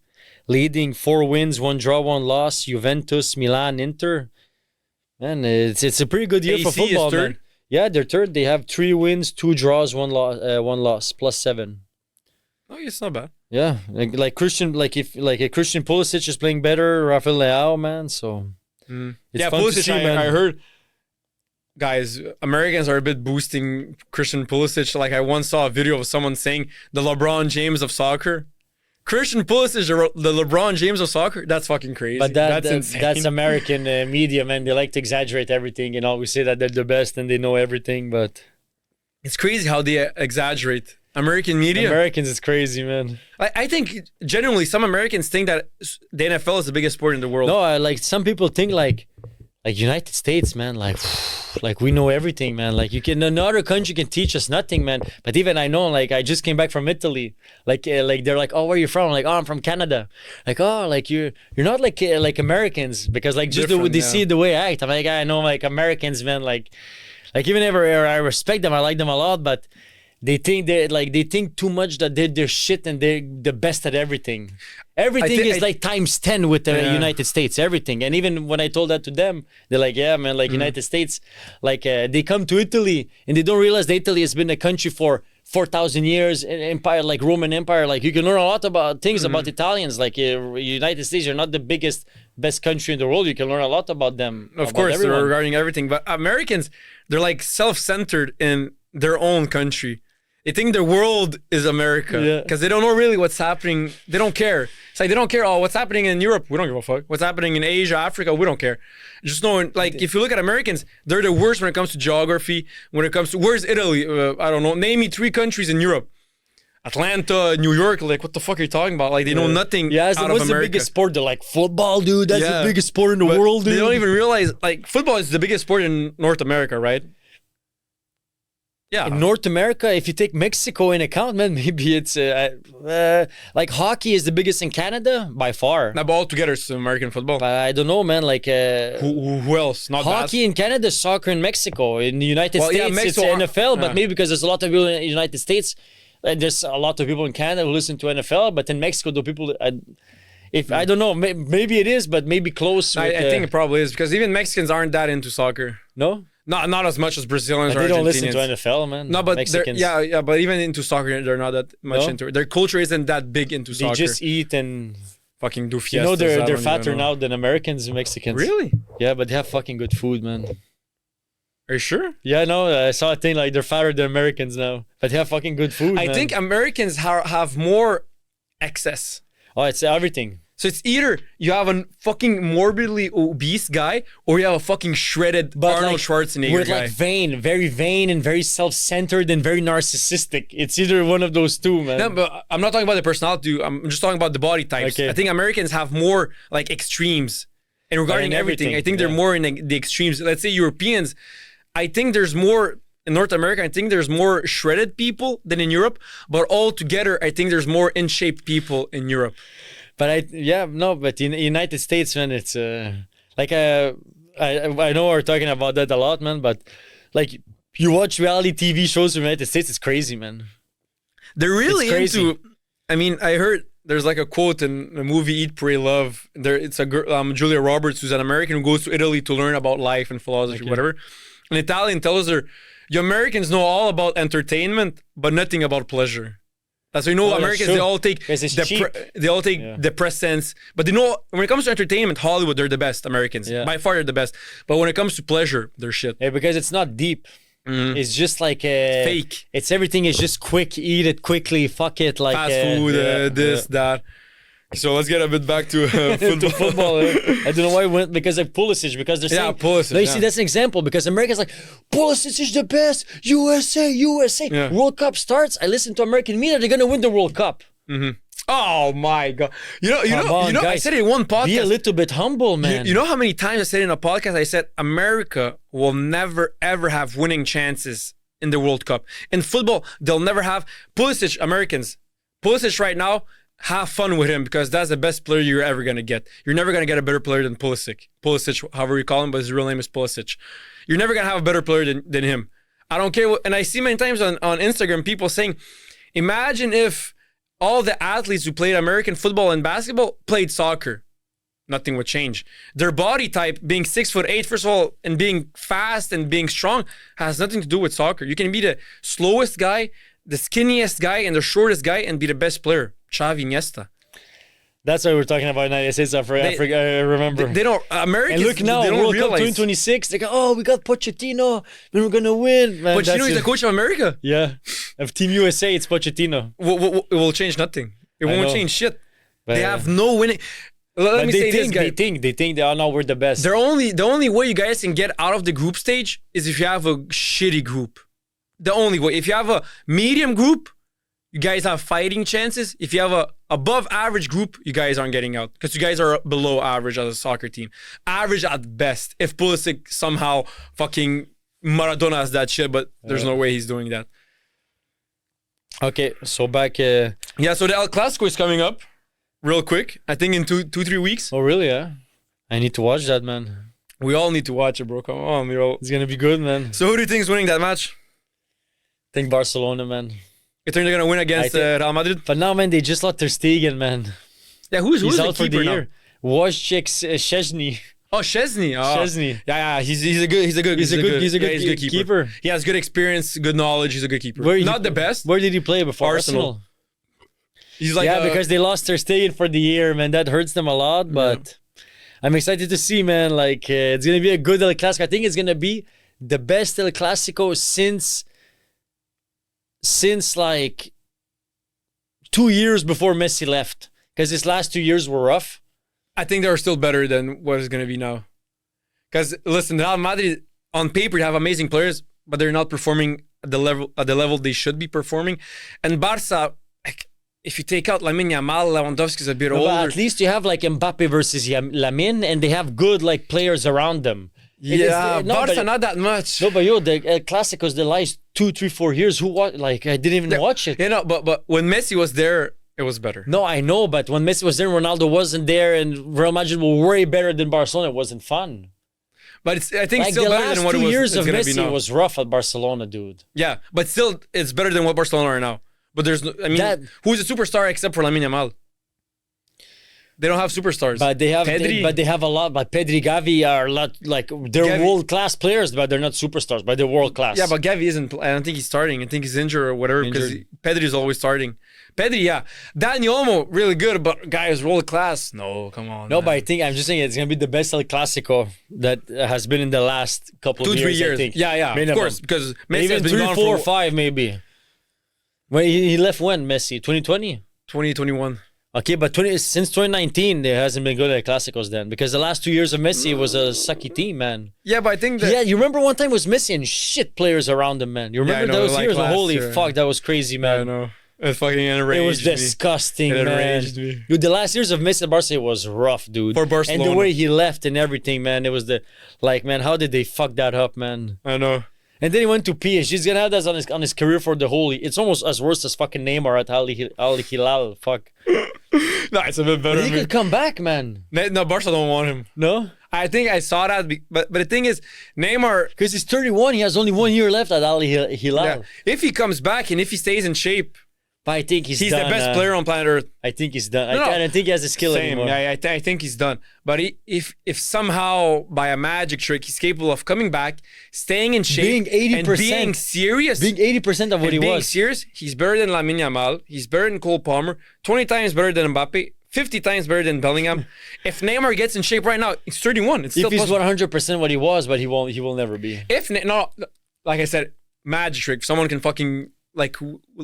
leading 4 wins, 1 draw, 1 loss. Juventus, Milan, Inter. Man, it's a pretty good year for AC is football, third? man. Yeah, they're third. They have 3 wins, 2 draws, 1 loss, plus 7. Oh, it's not bad. Yeah, like Christian, if Christian Pulisic is playing better, Rafael Leao, man. So it's Yeah, fun to Pulisic. see, man. I heard. Guys, Americans are a bit boosting Christian Pulisic. Like I once saw a video of someone saying the LeBron James of soccer. Christian Pulisic, the LeBron James of soccer. That's fucking crazy. But that's insane. that's American media, man. They like to exaggerate everything and always say that they're the best and they know everything. But It's crazy how they exaggerate. American media. Americans is crazy, man. I think genuinely some Americans think that the NFL is the biggest sport in the world. No, like some people think like United States, man, like we know everything, man. Like no other country can teach us nothing, man. But even I know, like I just came back from Italy. Like they're like, oh, where are you from? I'm like, oh, I'm from Canada. Like, oh, like you're not like Americans because like just they see the way I act. I'm like, I know like Americans, man. Like even if I respect them, I like them a lot, but. They think too much that they're their shit and they're the best at everything. Everything is like times 10 with the United States, everything. And even when I told that to them, they're like, yeah, man, like United States, like they come to Italy and they don't realize that Italy has been a country for 4,000 years, an empire like Roman Empire. Like you can learn a lot about things about Italians. Like United States, you're not the best country in the world. You can learn a lot about them. Of course, regarding everything. But Americans, they're like self-centered in their own country. They think the world is America because they don't know really what's happening. They don't care. It's like they don't care. Oh, what's happening in Europe? We don't give a fuck. What's happening in Asia, Africa? We don't care. Just knowing, like, if you look at Americans, they're the worst when it comes to geography. When it comes to where's Italy? I don't know. Name me 3 countries in Europe. Atlanta, New York. Like, what the fuck are you talking about? Like, they know nothing. Yeah, out of what's America. the biggest sport? They're like football, dude. That's the biggest sport in the world, dude. They don't even realize like football is the biggest sport in North America, right? Yeah. In North America, if you take Mexico in account, man, maybe it's like hockey is the biggest in Canada by far. Now, but all together, it's American football. But I don't know, man. Like who else? Not hockey in Canada, soccer in Mexico. In the United States, Mexico, it's NFL. But maybe because there's a lot of people in the United States, and there's a lot of people in Canada who listen to NFL. But in Mexico, the people, I don't know, maybe it is, but maybe close. I think it probably is because even Mexicans aren't that into soccer. No. Not as much as Brazilians or they Argentinians. don't listen to NFL, man. No, but Mexicans. yeah, but even into soccer, they're not that much into it. Their culture isn't that big into soccer. They just eat and fucking do fiestas. You know they're fatter now than Americans and Mexicans. Really? Yeah, but they have fucking good food, man. Are you sure? Yeah, no, I saw a thing like they're fatter than Americans now, but they have fucking good food. I think Americans have more excess. Oh, it's everything. So it's either you have a fucking morbidly obese guy or you have a fucking shredded Arnold Schwarzenegger with guy. like very vain and very self-centered and very narcissistic. It's either one of those two, man. No, but I'm not talking about the personality. I'm just talking about the body types. Okay. I think Americans have more like extremes. And regarding in everything, everything, I think they're yeah. more in the extremes. Let's say Europeans, I think there's more in North America. I think there's more shredded people than in Europe. But altogether, I think there's more in shape people in Europe. But but in the United States, man, it's like I know we're talking about that a lot, man. But like you watch reality TV shows from the United States, it's crazy, man. They're really It's crazy. into. I mean, I heard there's like a quote in the movie Eat, Pray, Love. There, it's a girl, Julia Roberts, who's an American who goes to Italy to learn about life and philosophy, whatever. An Italian tells her, "You Americans know all about entertainment, but nothing about pleasure." That's why you know Oh, that's Americans, true. they all take Because it's cheap. they all take depressants. But they know when it comes to entertainment, Hollywood, they're the best. Americans, Yeah. by far, they're the best. But when it comes to pleasure, they're shit. Yeah, because it's not deep. It's just like Fake. It's everything is just quick. Eat it quickly. Fuck it. Like Fast food, this, that. So let's get a bit back to football. to football. I don't know why we went because of Pulisic, because they're saying Pulisic, No, you see, that's an example because America's like Pulisic is the best. USA. Yeah. World Cup starts. I listen to American media. They're gonna win the World Cup. Oh my god! You know. Come on, I guys. said it in one podcast. Be a little bit humble, man. You know how many times I said in a podcast? I said America will never ever have winning chances in the World Cup. In football, they'll never have Pulisic. Americans, Pulisic right now. Have fun with him because that's the best player you're ever gonna get. You're never gonna get a better player than Pulisic. Pulisic, however you call him, but his real name is Pulisic. You're never gonna have a better player than him. I don't care what. And I see many times on Instagram people saying, "Imagine if all the athletes who played American football and basketball played soccer." Nothing would change. Their body type, being 6'8", first of all, and being fast and being strong, has nothing to do with soccer. You can be the slowest guy, the skinniest guy, and the shortest guy, and be the best player. Xavi, Iniesta. That's why we're talking about United States. I remember. They don't. Americans. And look now, they don't World Cup realize. 2026. They go, oh, we got Pochettino, and we're gonna win. Man, Pochettino is it. the coach of America. Yeah, of Team USA, it's Pochettino. It will change nothing. It won't know. change shit. But, They have no winning. Let me say this, guys. They think they are now we're the best. The only way you guys can get out of the group stage is if you have a shitty group. The only way. If you have a medium group, you guys have fighting chances. If you have a above average group, you guys aren't getting out because you guys are below average as a soccer team. Average at best. If Pulisic somehow fucking Maradona has that shit, but there's no way he's doing that. Okay, so back. Yeah, so the El Clasico is coming up real quick. I think in 3 weeks. Oh, really? Yeah. I need to watch that, man. We all need to watch it, bro. Come on, bro. It's gonna be good, man. So who do you think is winning that match? I think Barcelona, man. You think they're gonna win against Real Madrid? But now, man, they just lost Ter Stegen, man. Yeah, who's He's the out for keeper the now? year. Wojciech Szczesny. Oh, Szczesny. Oh. Szczesny. Yeah, he's a good keeper. He has good experience, good knowledge. He's a good keeper. Where Not the best. Where did he play before Arsenal. He's like because they lost Ter Stegen for the year, man. That hurts them a lot, but I'm excited to see, man. Like it's gonna be a good El Clasico. I think it's gonna be the best El Clasico since like 2 years before Messi left. Because his last 2 years were rough. I think they're still better than what it's gonna be now. Because listen, Real Madrid on paper they have amazing players, but they're not performing at the level they should be performing. And Barca, like, if you take out Lamine Yamal, Lewandowski's a bit older. But at least you have like Mbappe versus Lamine, and they have good like players around them. Yeah, Barca not that much. No, but the El Clásicos the last 2, 3, 4 years. Who watched? Like I didn't even watch it. You know, but when Messi was there, it was better. No, I know, but when Messi was there, Ronaldo wasn't there, and Real Madrid were way better than Barcelona. It wasn't fun. But I think Like still the better last than what it 2 was. years it's of gonna be Messi now. was rough at Barcelona, dude. Yeah, but still, it's better than what Barcelona are now. But there's no, I mean, who's a superstar except for Lamine Yamal? They don't have superstars. But they have, Pedri. they have a lot. But Pedri, Gavi are a lot like they're Gavi. world class players, but they're not superstars. But they're world class. Yeah, but Gavi isn't. I don't think he's starting. I think he's injured or whatever because Pedri is always starting. Pedri, yeah. Dani Olmo, really good, but guy is world class. No, come on. No, man. but I think I'm just saying it's gonna be the best El Clasico that has been in the last couple of 2-3 years. years. I think. Yeah, Minimum. of course, because Messi Even has been 3, gone 4, for 5 maybe. Well, he left when Messi 2020. 2021. Okay, but since 2019, there hasn't been good at Clásicos then. Because the last 2 years of Messi was a sucky team, man. Yeah, but I think that Yeah, you remember one time was Messi and shit players around him, man. You Yeah, I remember know, those like years? last Holy year. fuck, that was crazy, man. I know. It fucking enraged It was me. disgusting, It man. enraged me. Dude, the last years of Messi at Barca was rough, dude. For Barcelona. And the way he left and everything, man. It was man, how did they fuck that up, man? I know. And then he went to PSG. He's gonna have that on his career for the whole. It's almost as worse as fucking Neymar at Al Hilal. Fuck. No, it's a bit better. But he could come back, man. No, Barca don't want him. No? I think I saw that, but the thing is, Neymar. Because he's 31. He has only 1 year left at Al Hilal. Yeah, if he comes back and if he stays in shape, But I think he's he's done. the best player on planet Earth. I think he's done. No, I don't think he has the skill Same. anymore. Yeah, I think he's done. But if somehow by a magic trick he's capable of coming back, staying in shape, Being 80%, and being serious, Being 80% of what and he being was. serious, he's better than Lamine Yamal. He's better than Cole Palmer. 20 times better than Mbappe. 50 times better than Bellingham. If Neymar gets in shape right now, he's 31. It's still If he's possible. 100% what he was, but he will never be. Like I said, magic trick. Someone can fucking like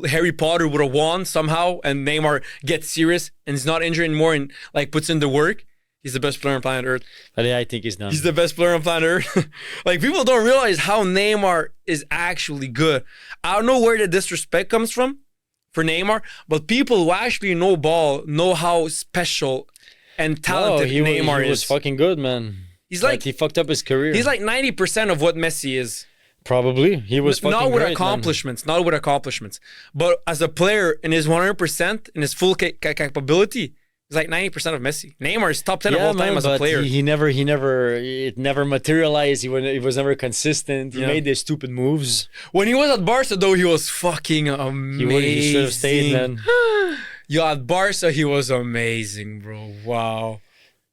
Harry Potter with a wand somehow, and Neymar gets serious and he's not injured anymore and like puts in the work. He's the best player on planet Earth. But yeah, I think he's done. He's the best player on planet Earth. Like people don't realize how Neymar is actually good. I don't know where the disrespect comes from for Neymar, but people who actually know ball know how special and talented Neymar he was is. fucking good, man. He's But like he fucked up his career. he's like 90% of what Messi is. Probably. He was fucking Not with great, accomplishments, not with accomplishments, but as a player in his 100% in his full capability, he's like 90% of Messi. Neymar is top 10 man. of all time as a but player. it never materialized. He was never consistent. He Yeah. made these stupid moves. When he was at Barca, though, he was fucking amazing. He should have stayed, man. Yeah, at Barca, he was amazing, bro. Wow.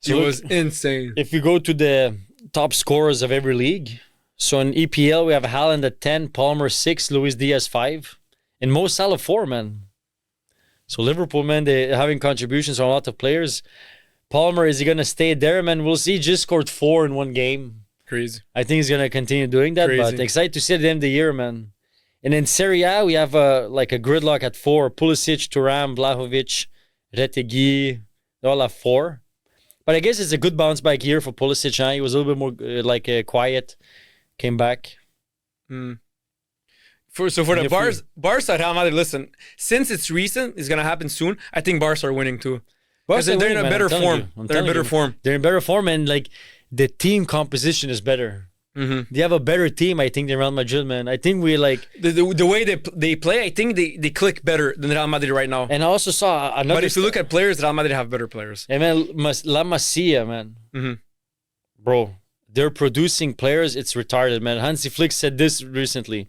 He So look- was insane. If we go to the top scorers of every league, so in EPL we have Haaland at 10, Palmer 6, Luis Diaz 5, and Mo Salah 4, man. So Liverpool, man, they're having contributions from a lot of players. Palmer, is he gonna stay there, man? We'll see. He just scored 4 in one game. Crazy. I think he's gonna continue doing that. But Crazy. excited to see at the end of the year, man. And in Serie A, we have a gridlock at 4: Pulisic, Thuram, Vlahovic, Retegui. They all have 4. But I guess it's a good bounce back year for Pulisic. Huh? He was a little bit more quiet, came back. For the if we- Barca, Real Madrid, listen, since it's recent, it's going to happen soon, I think Barca are winning too. Because Barca they're in winning, a man, better I'm telling form. you. I'm They're in telling better you. form. They're in better form, and like the team composition is better. Mm-hmm. They have a better team, I think, than Real Madrid, man. I think we like. The way they play, I think they click better than Real Madrid right now. And I also saw another. But if you look at players, Real Madrid have better players. and man, La Masia, man, Mm-hmm. bro, they're producing players. It's retarded, man. Hansi Flick said this recently.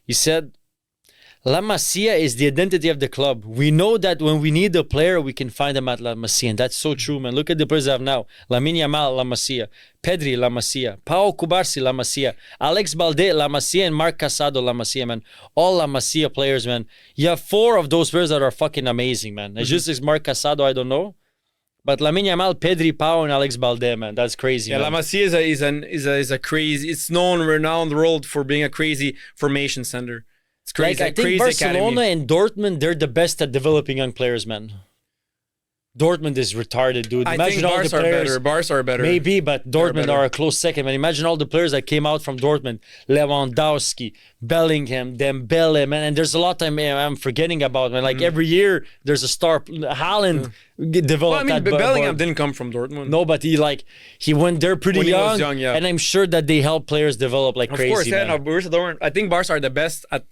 He said, La Masia is the identity of the club. We know that when we need a player, we can find them at La Masia. And that's so true, man. Look at the players they have now. Lamine Yamal, La Masia. Pedri, La Masia. Pau Cubarsí, La Masia. Alex Balde, La Masia. And Marc Casado, La Masia, man. All La Masia players, man. You have 4 of those players that are fucking amazing, man. It's just Marc Casado, I don't know. But Lamine Yamal, Pedri, Pau, and Alex Balde, man. That's crazy, Yeah, man. La Masia is a crazy. It's known renowned the world for being a crazy formation center. It's crazy. Like, I think crazy Barcelona academy. and Dortmund, they're the best at developing young players, man. Dortmund is retarded, dude. I Imagine think all the Barca are players. better. Barca are better. Maybe, but Dortmund better. are a close second, man. Imagine all the players that came out from Dortmund. Lewandowski, Bellingham, Dembele, man. And there's a lot I'm forgetting about, man. Like every year, there's a star. Haaland developed Well, I mean, that. Bellingham didn't come from Dortmund. No, but he went there pretty When he young. was young, yeah. And I'm sure that they help players develop like Of crazy, course, yeah. man. No, Borussia Dortmund. I think Barca are the best at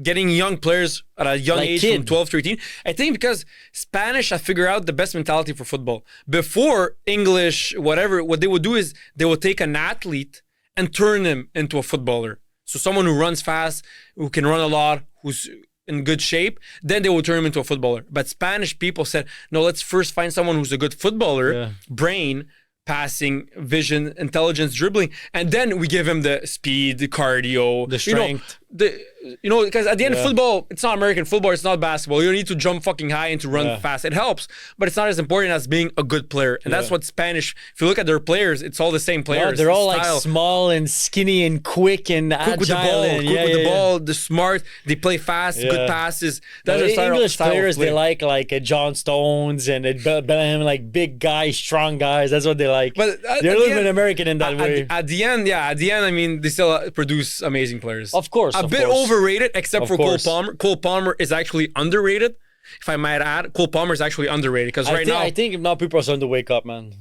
getting young players at a young Like age, kid. from 12, 13. I think because Spanish have figured out the best mentality for football. Before English, whatever, what they would do is they would take an athlete and turn him into a footballer. So someone who runs fast, who can run a lot, who's in good shape, then they will turn him into a footballer. But Spanish people said, no, let's first find someone who's a good footballer, Yeah. brain, passing, vision, intelligence, dribbling, and then we give him the speed, the cardio, The strength. because at the end of Yeah. football, it's not American football, it's not basketball. You don't need to jump fucking high and to run Yeah. fast. It helps, but it's not as important as being a good player. And that's Yeah. what Spanish, if you look at their players, it's all the same No, players. they're all Style. like small and skinny and quick and Quick with the agile ball, and, quick with the ball, they're smart, they play fast, good Yeah. passes. No, That's their English style of players, play. they like John Stones and Bellingham, like big guys, strong guys. That's what they like. But at They're a the little bit end- American in that way. At the end, I mean, they still produce amazing players. Of course, a of bit course. overrated, except Of for course. Cole Palmer. Cole Palmer is actually underrated. If I might add, Cole Palmer is actually underrated because right now, I think now people are starting to wake up, man.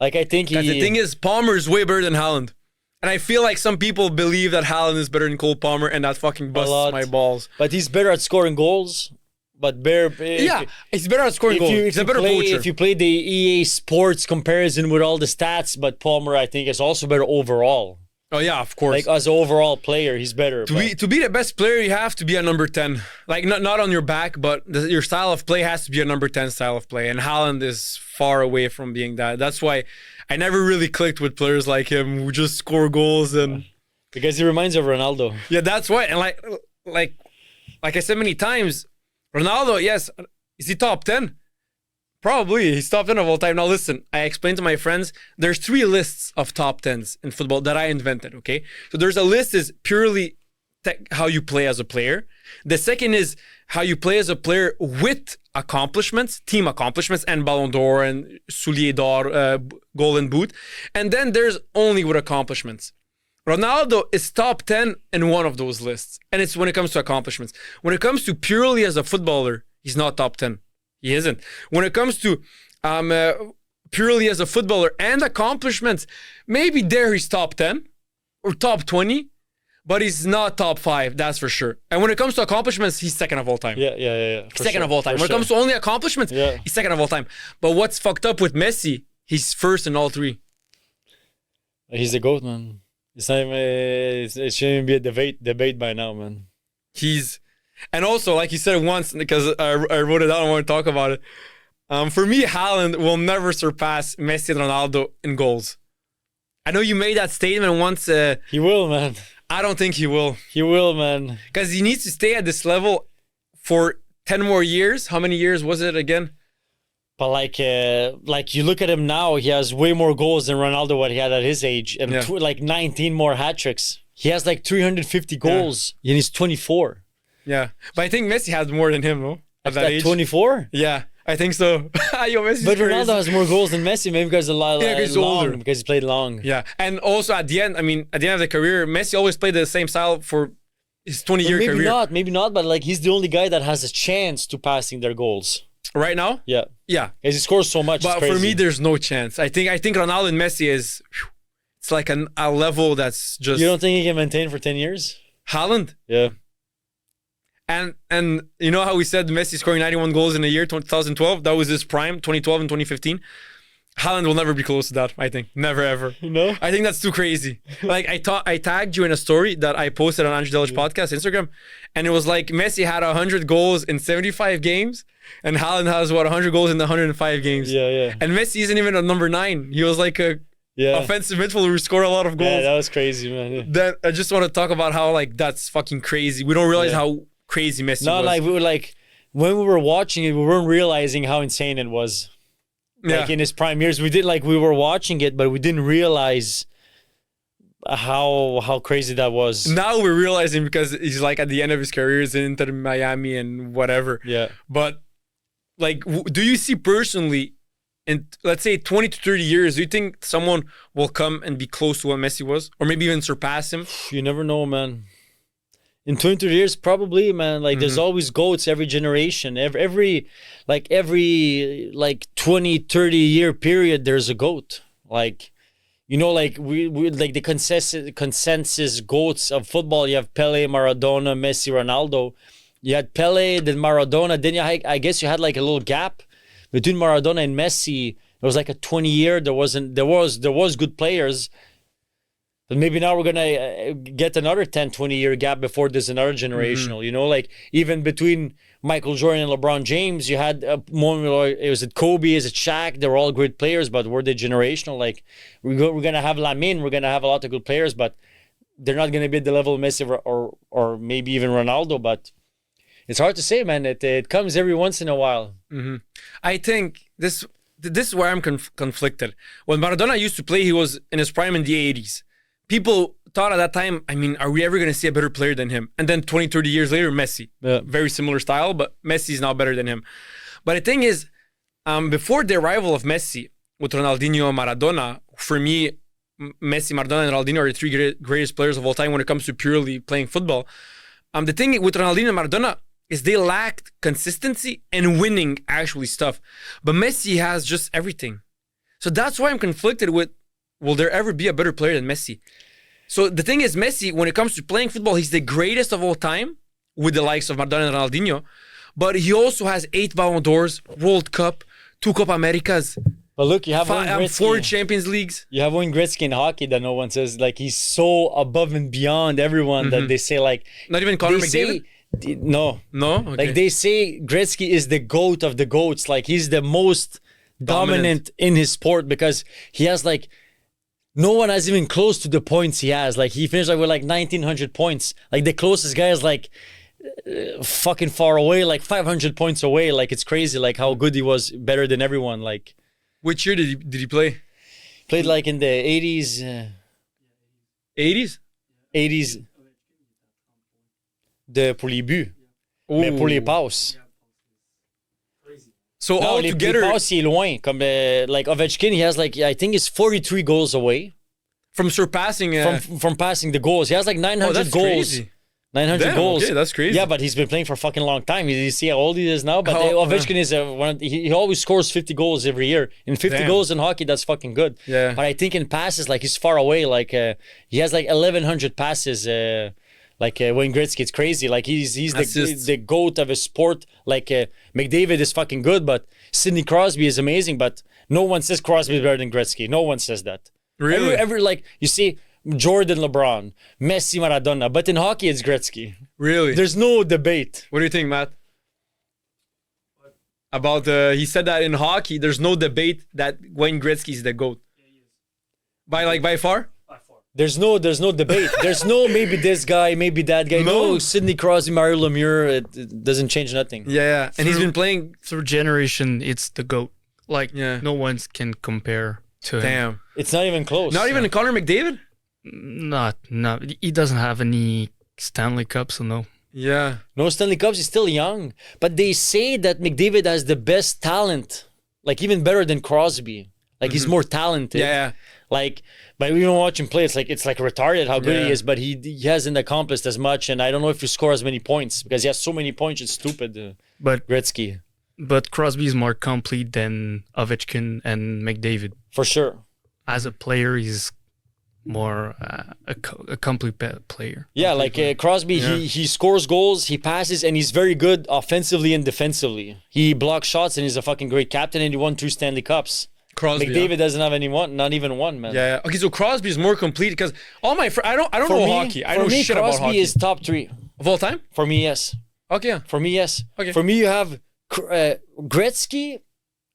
Like I think because the thing is, Palmer is way better than Haaland. And I feel like some people believe that Haaland is better than Cole Palmer, and that fucking busts lot. my balls. but he's better at scoring goals. But Yeah, he's better at scoring goals. He's a better poacher. If you play the EA Sports comparison with all the stats, but Palmer I think is also better overall. Oh yeah, of course. Like as an overall player, he's better. To be the best player, you have to be a number 10. Like not on your back, but your style of play has to be a number 10 style of play. And Haaland is far away from being that. That's why I never really clicked with players like him who just score goals and Because he reminds you of Ronaldo. yeah, that's why. And like I said many times, Ronaldo, yes, is he top 10? Probably. He's top 10 of all time. Now listen, I explained to my friends, there's 3 lists of top 10s in football that I invented, okay? So there's a list is purely how you play as a player. The second is how you play as a player with accomplishments, team accomplishments, and Ballon d'Or and Soulier d'Or, Golden Boot. And then there's only with accomplishments. Ronaldo is top 10 in one of those lists. And it's when it comes to accomplishments. When it comes to purely as a footballer, he's not top 10. He isn't. When it comes to purely as a footballer and accomplishments, maybe there he's top 10 or top 20, but he's not top 5, that's for sure. And when it comes to accomplishments, he's second of all time. Yeah. Second of all time. When it comes to only accomplishments, Yeah. he's second of all time. But what's fucked up with Messi, he's first in all 3. He's the GOAT, man. It's not even, it shouldn't even be a debate by now, man. And also, like you said once, because I wrote it down, I want to talk about it. For me, Haaland will never surpass Messi and Ronaldo in goals. I know you made that statement once. He will, man. I don't think he will. He will, man. Because he needs to stay at this level for 10 more years. How many years was it again? But like you look at him now, he has way more goals than Ronaldo what he had at his age, and Yeah. like 19 more hat tricks. He has like 350 goals, and he's 24. Yeah. But I think Messi has more than him, no? At that age. 24. Yeah, I think so. Yo, Messi's But crazy. Ronaldo has more goals than Messi, maybe because because he's older. because he played long. Yeah. And also at the end of the career, Messi always played the same style for his 20-year Maybe career. maybe not, but like he's the only guy that has a chance to passing their goals. Right now? Yeah, Yeah. because he scores so much. But it's for crazy. me, there's no chance. I think Ronaldo and Messi is, it's like a level that's just You don't think he can maintain for 10 years? Haaland. Yeah. And you know how we said Messi scoring 91 goals in a year, 2012? That was his prime, 2012 and 2015. Haaland will never be close to that, I think. Never, ever. No? I think that's too crazy. Like, I tagged you in a story that I posted on Andrew Delić podcast, Instagram, and it was like Messi had 100 goals in 75 games, and Haaland has, 100 goals in the 105 games. Yeah. And Messi isn't even a number 9. He was like a Yeah. offensive midfielder who scored a lot of goals. Yeah, that was crazy, man. Yeah. Then I just want to talk about how like that's fucking crazy. We don't realize Yeah. how crazy Messi No, was. like we were like when we were watching it, we weren't realizing how insane it was. Like yeah. in his prime years, we were watching it, but we didn't realize how crazy that was. Now we're realizing because he's like at the end of his career, he's in Inter Miami and whatever. Yeah. But like, do you see personally, in let's say 20 to 30 years, do you think someone will come and be close to what Messi was, or maybe even surpass him? You never know, man. In 20 years, probably, man. Like, there's always GOATs every generation. Every 20, 30 year period, there's a GOAT. Like, you know, like we like the consensus GOATs of football. You have Pele, Maradona, Messi, Ronaldo. You had Pele, then Maradona. Then I guess you had like a little gap between Maradona and Messi. It was like a 20-year. There was good players. But maybe now we're going to get another 10, 20-year gap before there's another generational, you know? Like, even between Michael Jordan and LeBron James, you had a moment where was it Kobe, is it Shaq? They were all great players, but were they generational? Like, we're going to have Lamine, we're going to have a lot of good players, but they're not gonna be at the level of Messi or maybe even Ronaldo. But it's hard to say, man. It comes every once in a while. I think this is where I'm conflicted. When Maradona used to play, he was in his prime in the 80s. People thought at that time, I mean, are we ever going to see a better player than him? And then 20, 30 years later, Messi. Yeah. Very similar style, but Messi is now better than him. But the thing is, before the arrival of Messi with Ronaldinho and Maradona, for me, Messi, Maradona, and Ronaldinho are the three greatest players of all time when it comes to purely playing football. The thing with Ronaldinho and Maradona is they lacked consistency and winning actually stuff. But Messi has just everything. So that's why I'm conflicted with, will there ever be a better player than Messi? So the thing is, Messi, when it comes to playing football, he's the greatest of all time with the likes of Maradona and Ronaldinho. But he also has 8 Ballon d'Ors, World Cup, 2 Copa Americas, But look, you have Wayne Gretzky. 4 Champions Leagues. You have Wayne Gretzky in hockey that no one says, like, he's so above and beyond everyone that they say, like... Not even Connor they McDavid? No. No? Okay. Like, they say Gretzky is the GOAT of the GOATs. Like, he's the most dominant in his sport because he has, like... No one has even close to the points he has. Like, he finished like with like 1,900 points. Like, the closest guy is like fucking far away, like 500 points away. Like, it's crazy, like how good he was, better than everyone. Like, which year did he play? Played like in the 80s. 80s? 80s. Pour les buts. Mais pour les passes. So all together, les passes, il est loin. Comme like Ovechkin, he has like, I think it's 43 goals away from surpassing from passing the goals. He has like 900 goals. Crazy. 900 Damn, goals. Okay, that's crazy. Yeah, but he's been playing for a fucking long time. You see how old he is now? But Ovechkin is he always scores 50 goals every year. And 50 goals in hockey, that's fucking good. Yeah. But I think in passes, like he's far away. Like he has like 1,100 passes. Like Wayne Gretzky, it's crazy. Like he's the GOAT of his sport. Like McDavid is fucking good, but Sidney Crosby is amazing. But no one says Crosby is better than Gretzky. No one says that. Really? Every like you see Jordan, LeBron, Messi, Maradona, but in hockey it's Gretzky. Really? There's no debate. What do you think, Matt? About he said that in hockey, there's no debate that Wayne Gretzky is the GOAT. Yeah, he is. By far? There's no debate. There's no maybe this guy, maybe that guy. No, Sidney Crosby, Mario Lemieux. It doesn't change nothing. Yeah. And he's been playing through generation. It's the GOAT. Like no one can compare to him. Damn. It's not even close. Not even Connor McDavid? Not. He doesn't have any Stanley Cups, so no. Yeah. No Stanley Cups. He's still young. But they say that McDavid has the best talent. Like even better than Crosby. Like he's more talented. Yeah. Like, but we don't watch him play. It's like retarded how good he is. But he hasn't accomplished as much. And I don't know if he scores as many points because he has so many points. It's stupid. But Gretzky. But Crosby is more complete than Ovechkin and McDavid. For sure. As a player, he's more a complete player. Yeah, like Crosby, he scores goals, he passes, and he's very good offensively and defensively. He blocks shots, and he's a fucking great captain, and he won 2 Stanley Cups. Crosby, McDavid doesn't have not even one, man. Yeah. Okay, so Crosby is more complete because all my I don't know hockey. I know shit about hockey. Crosby is top 3 of all time. For me, yes. Okay. For me, yes. Okay. For me, you have Gretzky,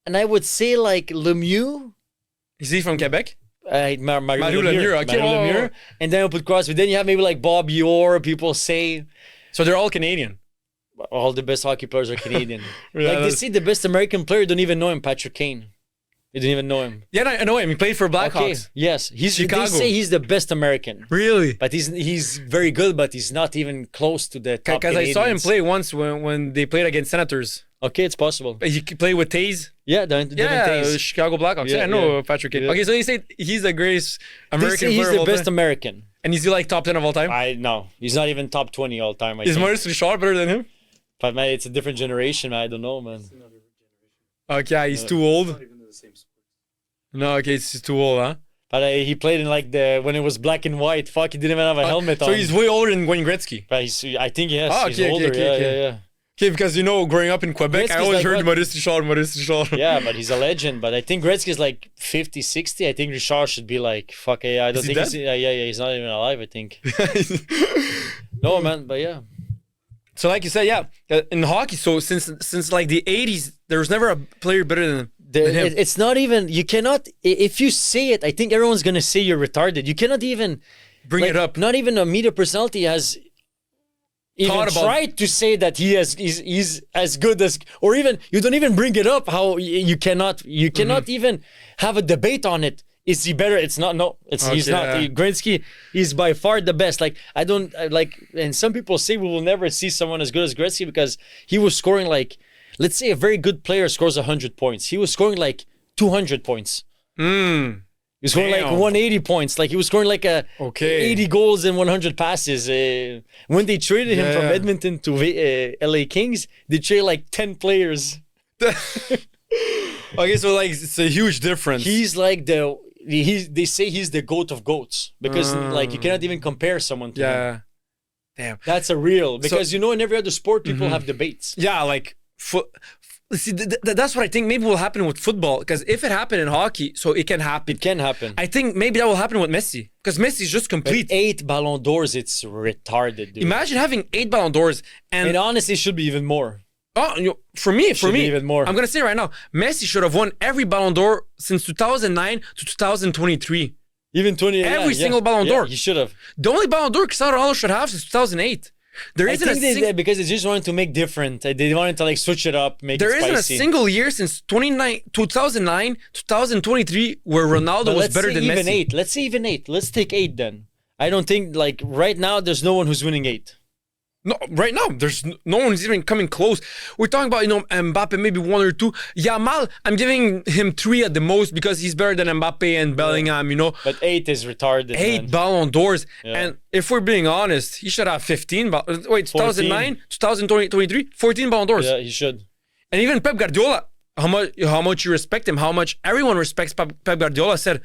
and I would say like Lemieux. Is he from Quebec? Mario Lemieux. Okay. Lemieux. And then I'll put Crosby. Then you have maybe like Bobby Orr, people say. So they're all Canadian. All the best hockey players are Canadian. Yeah, like they say the best American player don't even know him, Patrick Kane. They don't even know him. Yeah, I know him. He played for Blackhawks. Okay. Yes. Chicago. They say he's the best American. Really? But he's very good, but he's not even close to the top Because I saw him play once when they played against Senators. Okay, it's possible. He played with Taze. Yeah, the Chicago Blackhawks. Yeah, I know Patrick Kane. Yeah. Okay, so they say he's the greatest American player he's of the all best time. American. And is he like top 10 of all time? No, he's not even top 20 all time. Is Maurice Richard better than him? But man, it's a different generation, man. I don't know, man. Okay, he's too old. Not even in the same sport. No, okay, he's too old, huh? But he played in like when it was black and white. Fuck, he didn't even have a helmet on. So he's way older than Wayne Gretzky. But I think yes, he's older. Yeah. Okay, because growing up in Quebec, Gretzky's I always heard Maurice Richard. Yeah, but he's a legend. But I think Gretzky's like 50, 60. I think Richard should be like, fuck, I don't think he's... Yeah, he's not even alive, I think. No, man, but yeah. So like you said, yeah, in hockey, so since like the 80s, there was never a player better than him. It's not even, you cannot, if you say it, I think everyone's going to say you're retarded. You cannot even, bring it up. Not even a media personality has even Thought about- tried to say that he's as good as, or even you don't even bring it up. How you cannot Mm-hmm. even have a debate on it. Is he better? It's not. No, he's not. Okay. Gretzky is by far the best. Like and some people say we will never see someone as good as Gretzky because he was scoring like, let's say a very good player scores 100 points. He was scoring like 200 points. He was scoring like Damn. 180 points. Like he was scoring like Okay. 80 goals and 100 passes. When they traded him from Yeah. Edmonton to LA Kings, they traded like 10 players. Okay, so like it's a huge difference. He's like they say he's the goat of goats because like you cannot even compare someone to him. yeah. Damn. That's a real because in every other sport people have debates. Yeah, like see, that's what I think maybe will happen with football. Because if it happened in hockey, so it can happen. It can happen. I think maybe that will happen with Messi. Because Messi is just complete. 8 Ballon d'Ors, it's retarded, dude. Imagine having 8 Ballon d'Ors and And honestly, it should be even more. for me, Should be even more. I'm gonna say right now, Messi should have won every Ballon d'Or since 2009 to 2023. Even 20. Every single Ballon d'Or. He should have. The only Ballon d'Or Cristiano Ronaldo should have since 2008. There I isn't a think because they just wanted to make different. They wanted to like switch it up, make there it isn't spicy. a single year since 2009, 2023 where Ronaldo But was let's better say than even Messi. 8. Let's say even 8. Let's take 8 then. I don't think like right now there's no one who's winning 8. No, right now there's no one's even coming close. We're talking about Mbappe maybe 1 or 2. Yamal, I'm giving him 3 at the most because he's better than Mbappe and Bellingham. But 8 is retarded. 8 man. Ballon d'Ors, Yeah. and if we're being honest, he should have 15. Wait, 2009, 2023, 14 Ballon d'Ors. Yeah, he should. And even Pep Guardiola, how much you respect him, how much everyone respects Pep Guardiola said,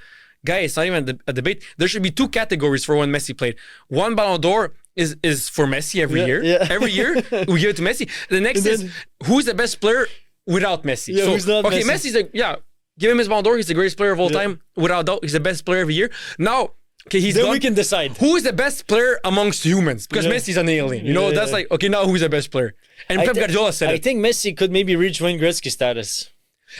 guys, it's not even a debate. There should be 2 categories for when Messi played. 1 Ballon d'Or is for Messi every year. yeah. Every year we give it to Messi. The next And is then- who's the best player without Messi. Yeah, who's not okay, Messi? Messi's give him his Ballon d'Or. He's the greatest player of all time without doubt. He's the best player of the year. Now, okay, he's Then gone. we can decide. Who is the best player amongst humans? Because Yeah. Messi's an alien. You know, Yeah, that's yeah. like, okay, now who's the best player? And Pep Guardiola said I it. think Messi could maybe reach Wayne Gretzky status.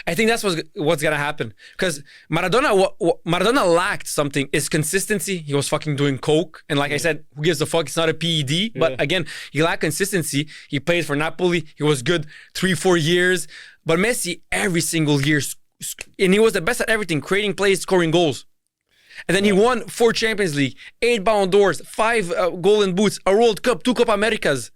I think that's what's gonna happen because Maradona lacked something. His consistency. He was fucking doing coke, and like I said, who gives a fuck? It's not a PED. But again, he lacked consistency. He played for Napoli. He was good 3-4 years. But Messi, every single year, and he was the best at everything: creating plays, scoring goals. And then he won 4 Champions League, 8 Ballon d'Ors, 5 Golden Boots, a World Cup, 2 Copa Americas.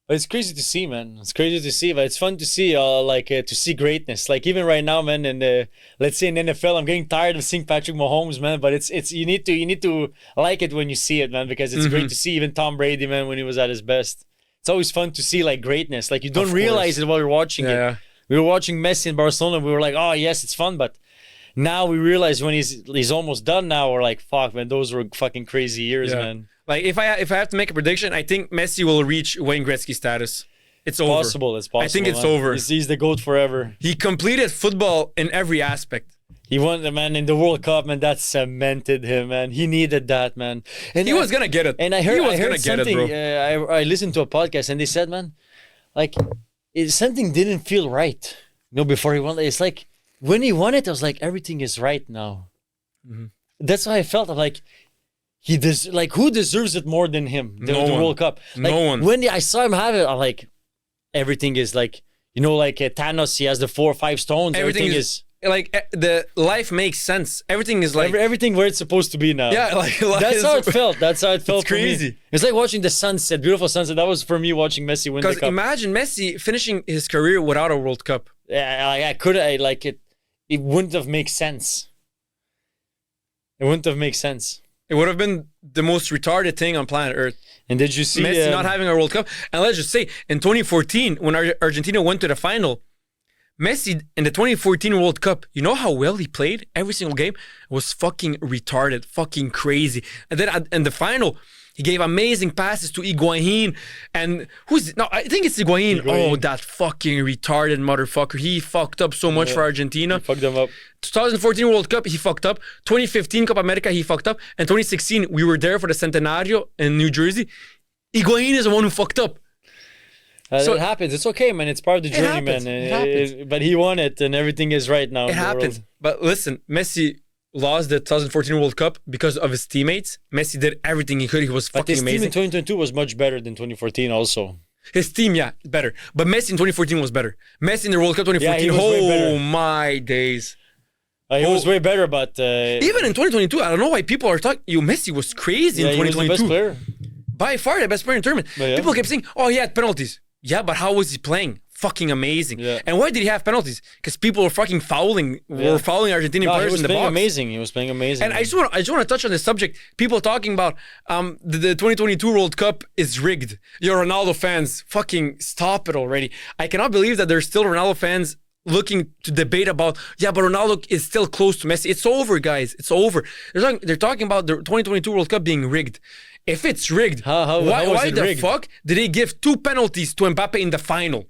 But it's crazy to see, man. It's crazy to see, but it's fun to see, to see greatness. Like even right now, man. And let's say in NFL, I'm getting tired of seeing Patrick Mahomes, man. But it's you need to like it when you see it, man, because it's great to see even Tom Brady, man, when he was at his best. It's always fun to see like greatness. Like you don't Of realize course. it while you're watching Yeah. it. We were watching Messi in Barcelona. We were like, oh yes, it's fun, but now we realize when he's almost done. Now we're like, fuck, man, those were fucking crazy years, Yeah. man. Like if I have to make a prediction, I think Messi will reach Wayne Gretzky status. It's over. Possible, it's possible. I think it's man. over. He's the GOAT forever. He completed football in every aspect. He won the man in the World Cup, man. That cemented him, man. He needed that, man. And He was gonna get it. And I heard, he was I heard gonna get it, something. bro. I listened to a podcast, and they said, man, like something didn't feel right. Before he won, it's like when he won it, I was like, everything is right now. Mm-hmm. That's how I felt. I'm like, who deserves it more than him? The No one. World Cup. Like, No one. When I saw him have it, I'm like, everything is like, like Thanos. He has the 4 or 5 stones. Everything is like the life makes sense. Everything is like everything where it's supposed to be now. yeah, like That's how it felt. That's how it felt. It's for me. crazy. It's like watching the sunset, beautiful sunset. That was for me watching Messi win the because cup. imagine Messi finishing his career without a World Cup. I could. I like it. It wouldn't have made sense. It wouldn't have made sense. It would have been the most retarded thing on planet Earth. And did you see Messi not having a World Cup? And let's just say, in 2014, when Argentina went to the final, Messi in the 2014 World Cup, you know how well he played every single game? It was fucking retarded, fucking crazy. And then in the final, he gave amazing passes to Higuain. And I think it's Higuain. Higuain. Oh, that fucking retarded motherfucker. He fucked up so much for Argentina. fucked them up? 2014 World Cup, he fucked up. 2015 Copa America, he fucked up. And 2016, we were there for the Centenario in New Jersey. Higuain is the one who fucked up. So- it happens. It's okay, man. It's part of the journey, happens. man. It happens. But he won it, and everything is right now. It in the happens. world. But listen, Messi lost the 2014 World Cup because of his teammates. Messi did everything he could. He was But fucking his team in amazing. 2022 was much better than 2014 also. His team, yeah, better. But Messi in 2014 was better. Messi in the World Cup 2014, Yeah, he was way better. oh my days. He was way better, but... Even in 2022, I don't know why people are talking. Messi was crazy yeah, in he was the best 2022. player. By far the best player in the tournament. But yeah. People kept saying, oh, he had penalties. Yeah, but how was he playing? Fucking amazing. Yeah. And why did he have penalties? Because people were fucking fouling, were fouling Argentinian No, he players was in the playing box. amazing. He was playing amazing. And I just want to touch on this subject. People talking about the 2022 World Cup is rigged. You're Ronaldo fans. Fucking stop it already. I cannot believe that there's still Ronaldo fans looking to debate about, yeah, but Ronaldo is still close to Messi. It's over, guys. It's over. They're talking about the 2022 World Cup being rigged. If it's rigged, How was why it the rigged? fuck did they give 2 penalties to Mbappe in the final?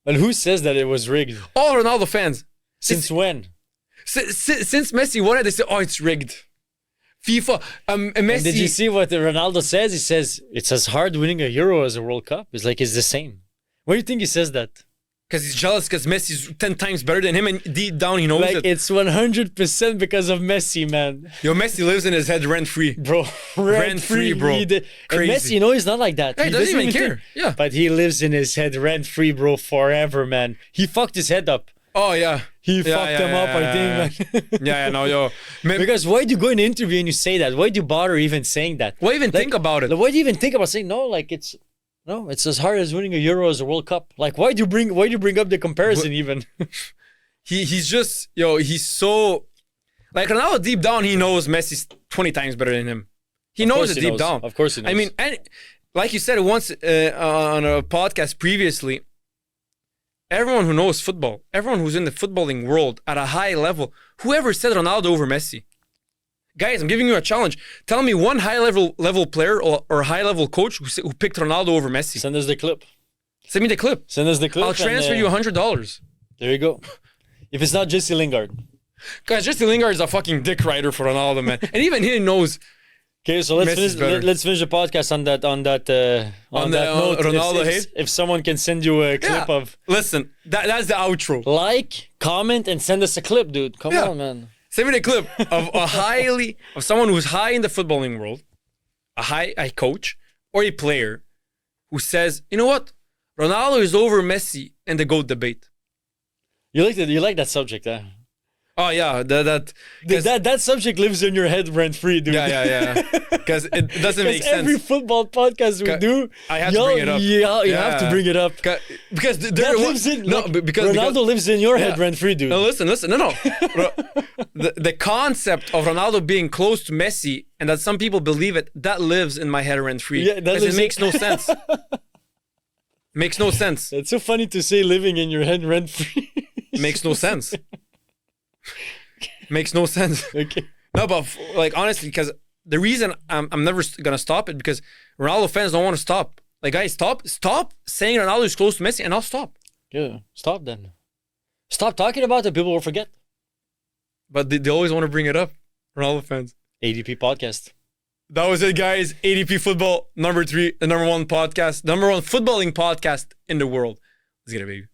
But who says that it was rigged? All Ronaldo fans. Since when? Since Messi won it, they say, oh, it's rigged. FIFA, Messi. And did you see what Ronaldo says? He says, it's as hard winning a Euro as a World Cup. It's like, it's the same. Why do you think he says that? Because he's jealous because Messi's 10 times better than him, and deep down he knows Like, it. it's 100% because of Messi, man. Yo, Messi lives in his head rent free. Bro, Rent-free, bro. And Crazy. Messi, you know, he's not like that. Hey, he doesn't even care. think- Yeah. But he lives in his head rent-free, bro, forever, man. He fucked his head up. Oh, yeah. He Yeah, fucked yeah, him up, I think, man. Yeah, no, yo. Man, Because why do you go in an interview and you say that? Why do you bother even saying that? why even think about it? Why do you even think about saying no? Like it's as hard as winning a Euro as a World Cup. Like why do you bring up the comparison even? He's just, he's so. Like, Ronaldo, deep down, he knows Messi's 20 times better than him. He knows it deep down. Of course he knows. I mean, and like you said once on a podcast previously, everyone who knows football, everyone who's in the footballing world at a high level, whoever said Ronaldo over Messi? Guys, I'm giving you a challenge. Tell me one high-level player or high-level coach who picked Ronaldo over Messi. Send us the clip. Send me the clip. Send us the clip. I'll transfer and, you $100. There you go. If it's not Jesse Lingard. Guys, Jesse Lingard is a fucking dick rider for Ronaldo, man. And even he knows. Okay, so let's Messi's better. let's finish the podcast on that note. Ronaldo if, hate? if someone can send you a clip of Listen, that's the outro. like, comment, and send us a clip, dude. Come Yeah. on, man. Send me the clip of someone who's high in the footballing world, a coach or a player who says, you know what, Ronaldo is over Messi in the GOAT debate. You like that subject, huh? Oh yeah, That subject lives in your head rent free, dude. yeah. Because it doesn't make sense. Every football podcast we do, I have to bring it up. You have to bring it up. Because That lives in because Ronaldo lives in your head Yeah. rent free, dude. No, listen. No. the concept of Ronaldo being close to Messi and that some people believe it, that lives in my head rent free. Yeah, that Because it lives makes no sense. Makes no sense. It's so funny to say living in your head rent free. Makes no sense. Makes no sense. Okay. No, but like honestly, because the reason I'm never gonna stop it because Ronaldo fans don't want to stop. Like guys, stop saying Ronaldo is close to Messi, and I'll stop. Yeah, stop then. Stop talking about it. People will forget. But they always want to bring it up. Ronaldo fans. ADP podcast. That was it, guys. ADP Football, number 3, the number 1 podcast, number 1 footballing podcast in the world. Let's get it, baby.